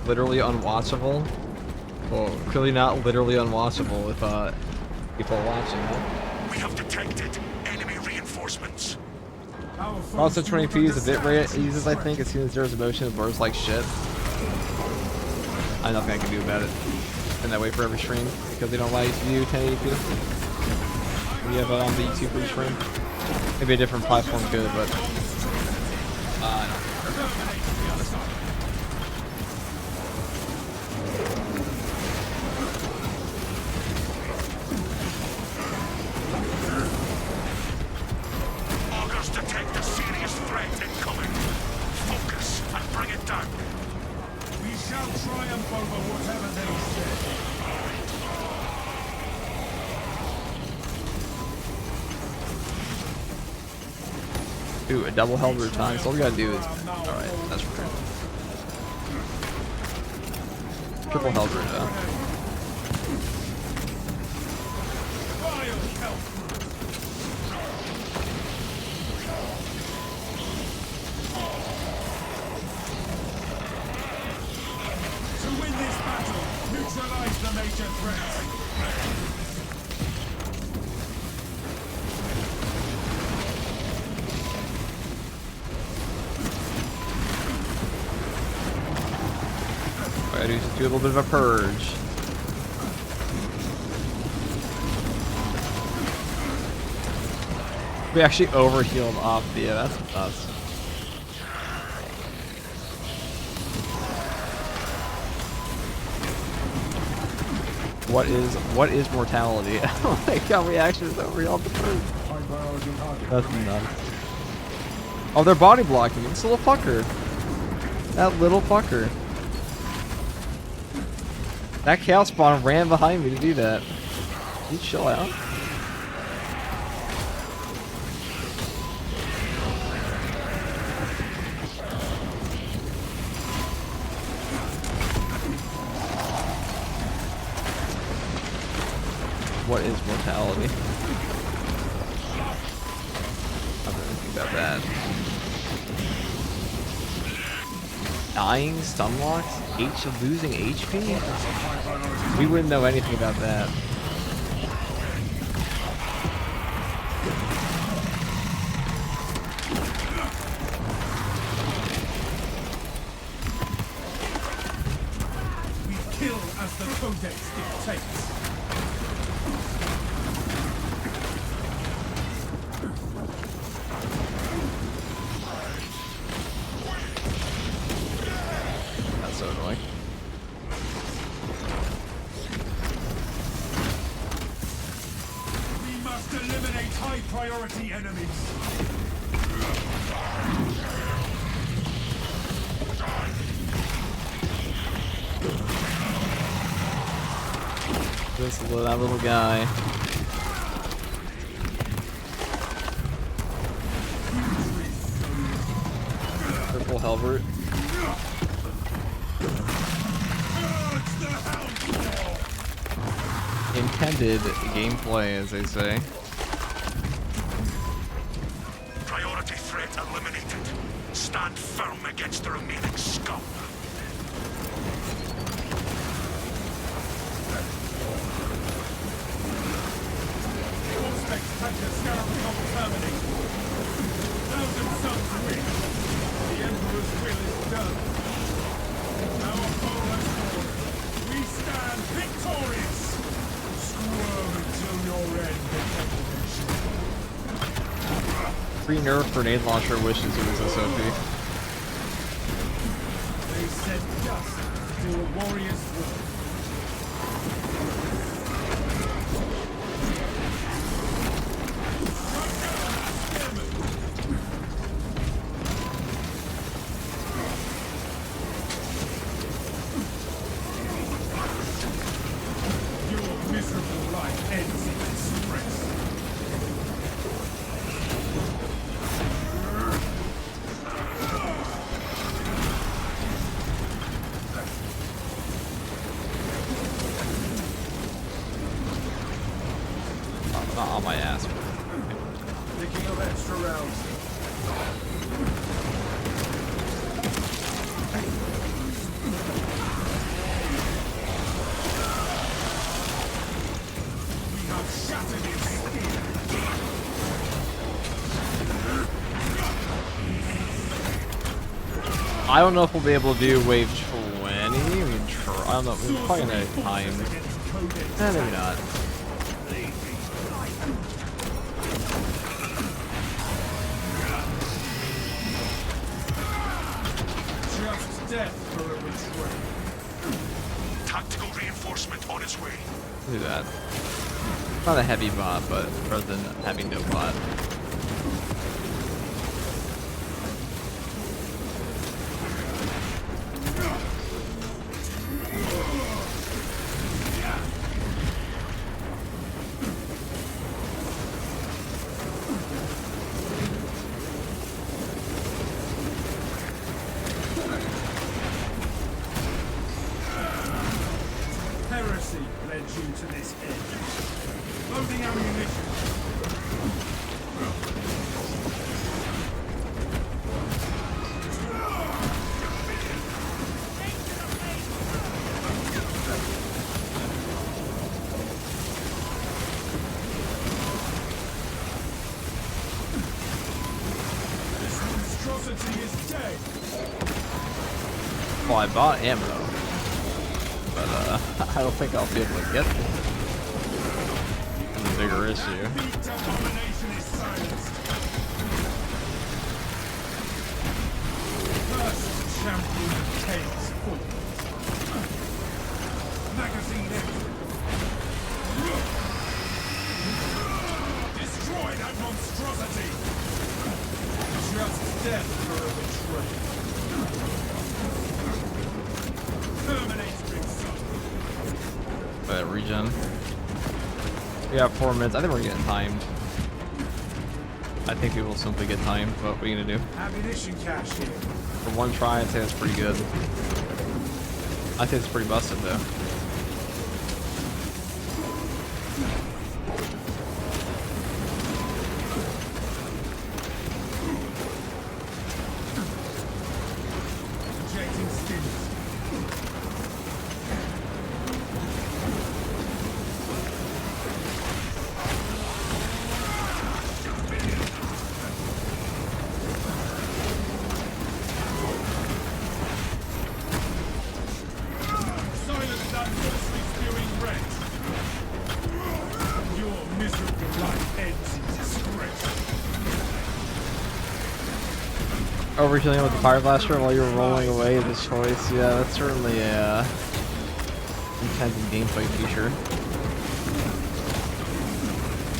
Literally unwatchable. Well, clearly not literally unwatchable if people are watching that. We have detected enemy reinforcements. Also 20p is the bitrate it uses, I think, as soon as there's a motion it blurs like shit. I nothing I can do about it. And that way for every stream because they don't allow you to do 1080p. We have it on the YouTube free stream. Maybe a different platform could, but I don't care. Augurs detect a serious threat incoming. Focus and bring it down. We shall triumph over whatever they say. Ooh, a double held root time. So all we gotta do is alright, that's right. Triple held root though. To win this battle, neutralize the major threats. I do just do a little bit of a purge. We actually overhealed off the that's us. What is mortality? Oh my god, we actually just overhealed the purge. That's nuts. Oh, they're body blocking. This little fucker. That little fucker. That chaos spawn ran behind me to do that. Can you chill out? What is mortality? I don't think about that. Dying, stun locks, losing HP? We wouldn't know anything about that. We kill as the codex dictates. That's so annoying. We must eliminate high priority enemies. That little guy. Triple Helbert. Intended gameplay, as they say. Priority threat eliminated. Stand firm against the remaining scum. Prospects had the scarab terminated. Thousand suns win. The Emperor's will is done. Our foe has fallen. We stand victorious. Squirm until your end, determination. Free nerf grenade launcher wishes it was SOP. They said dust to a warrior's work. Your miserable life ends in disgrace. Not on my ass. Thinking of extra rounds. I don't know if we'll be able to do wave 20. We can try. I don't know. We're probably gonna time. Maybe not. Just death for a retreat. Tactical reinforcement on its way. Do that. Not a heavy bot, but rather than having no bot. Heresy led you to this edge. Loading ammunition. This monstrosity is dead. Well, I bought ammo, but I don't think I'll be able to get it. That's a bigger issue. Beat abomination is silenced. First champion of chaos falls. Magazine empty. Destroy that monstrosity. Just death for a betrayal. Terminator inside. But regen. We have 4 minutes. I think we're getting timed. I think we will simply get timed, but what are you gonna do? Ammunition cache here. For one try, I'd say that's pretty good. I think it's pretty busted though. Injecting stimulus. Silence that falsely spewing wretch. Your miserable life ends in disgrace. Overhealing with the Pyreblaster while you're rolling away the choice. Yeah, that's certainly a intended gameplay feature.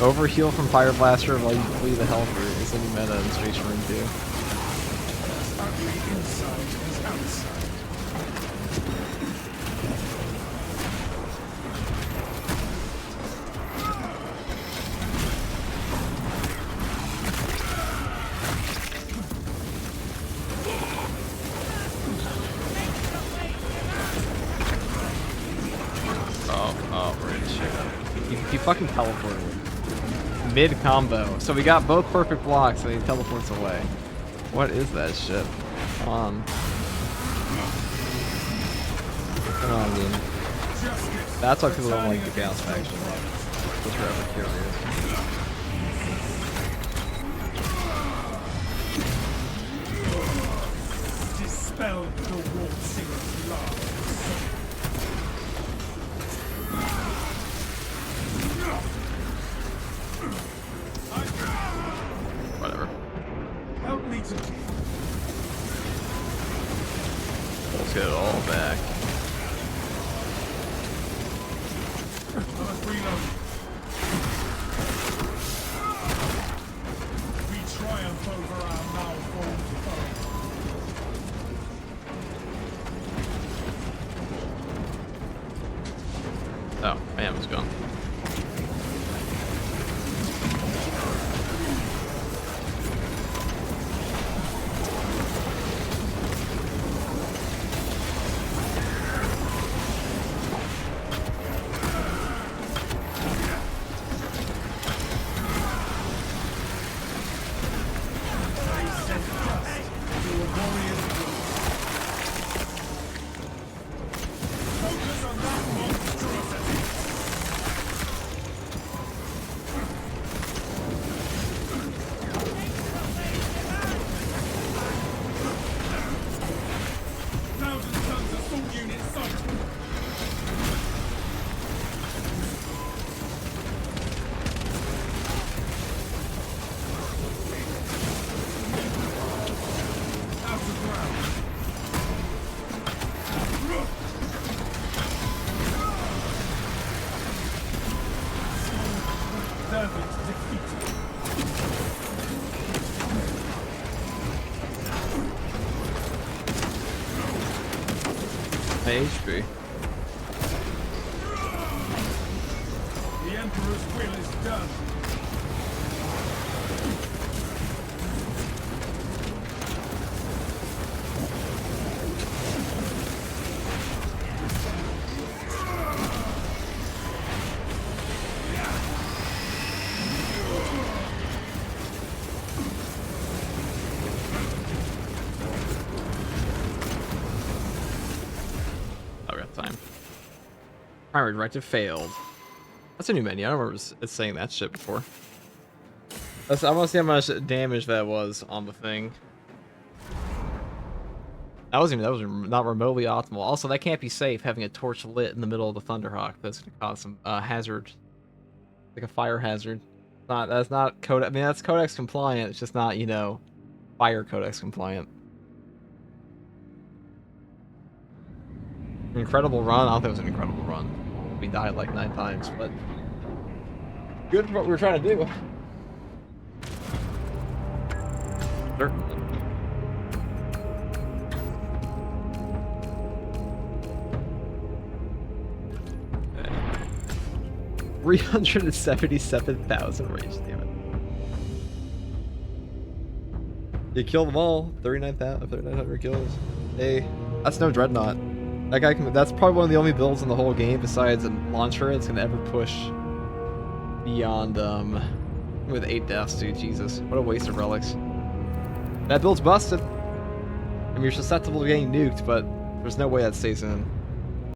Overheal from Pyreblaster while you flee the Helper is a new meta in Space Marine 2. Ugly inside is outside. Oh, we're in shit. He fucking teleported. Mid combo. So we got both perfect blocks and he teleports away. What is that shit? Come on. Come on, dude. That's why people don't like the Chaos faction. Just forever curious. Dispel the waltzing love. Whatever. Help me to Let's get it all back. must reload. We triumph over our malformed foe. Oh, man, it's gone. Hey, HP. The Emperor's will is done. Oh, we got time. Primary directive failed. That's a new menu. I don't remember it saying that shit before. I want to see how much damage that was on the thing. That was not remotely optimal. Also, that can't be safe having a torch lit in the middle of the Thunderhawk. That's gonna cause some hazard, like a fire hazard. That's not code. I mean, that's codex compliant. It's just not, you know, fire codex compliant. Incredible run. I don't think it was an incredible run. We died like 9 times, but good for what we were trying to do. Certainly. 377,000 rage, damn it. You killed them all. 3,900 kills. Hey, that's no Dreadnought. That guy can, that's probably one of the only builds in the whole game besides a launcher that's gonna ever push beyond with 8 deaths, dude. Jesus, what a waste of relics. That build's busted. I mean, you're susceptible to getting nuked, but there's no way that stays in.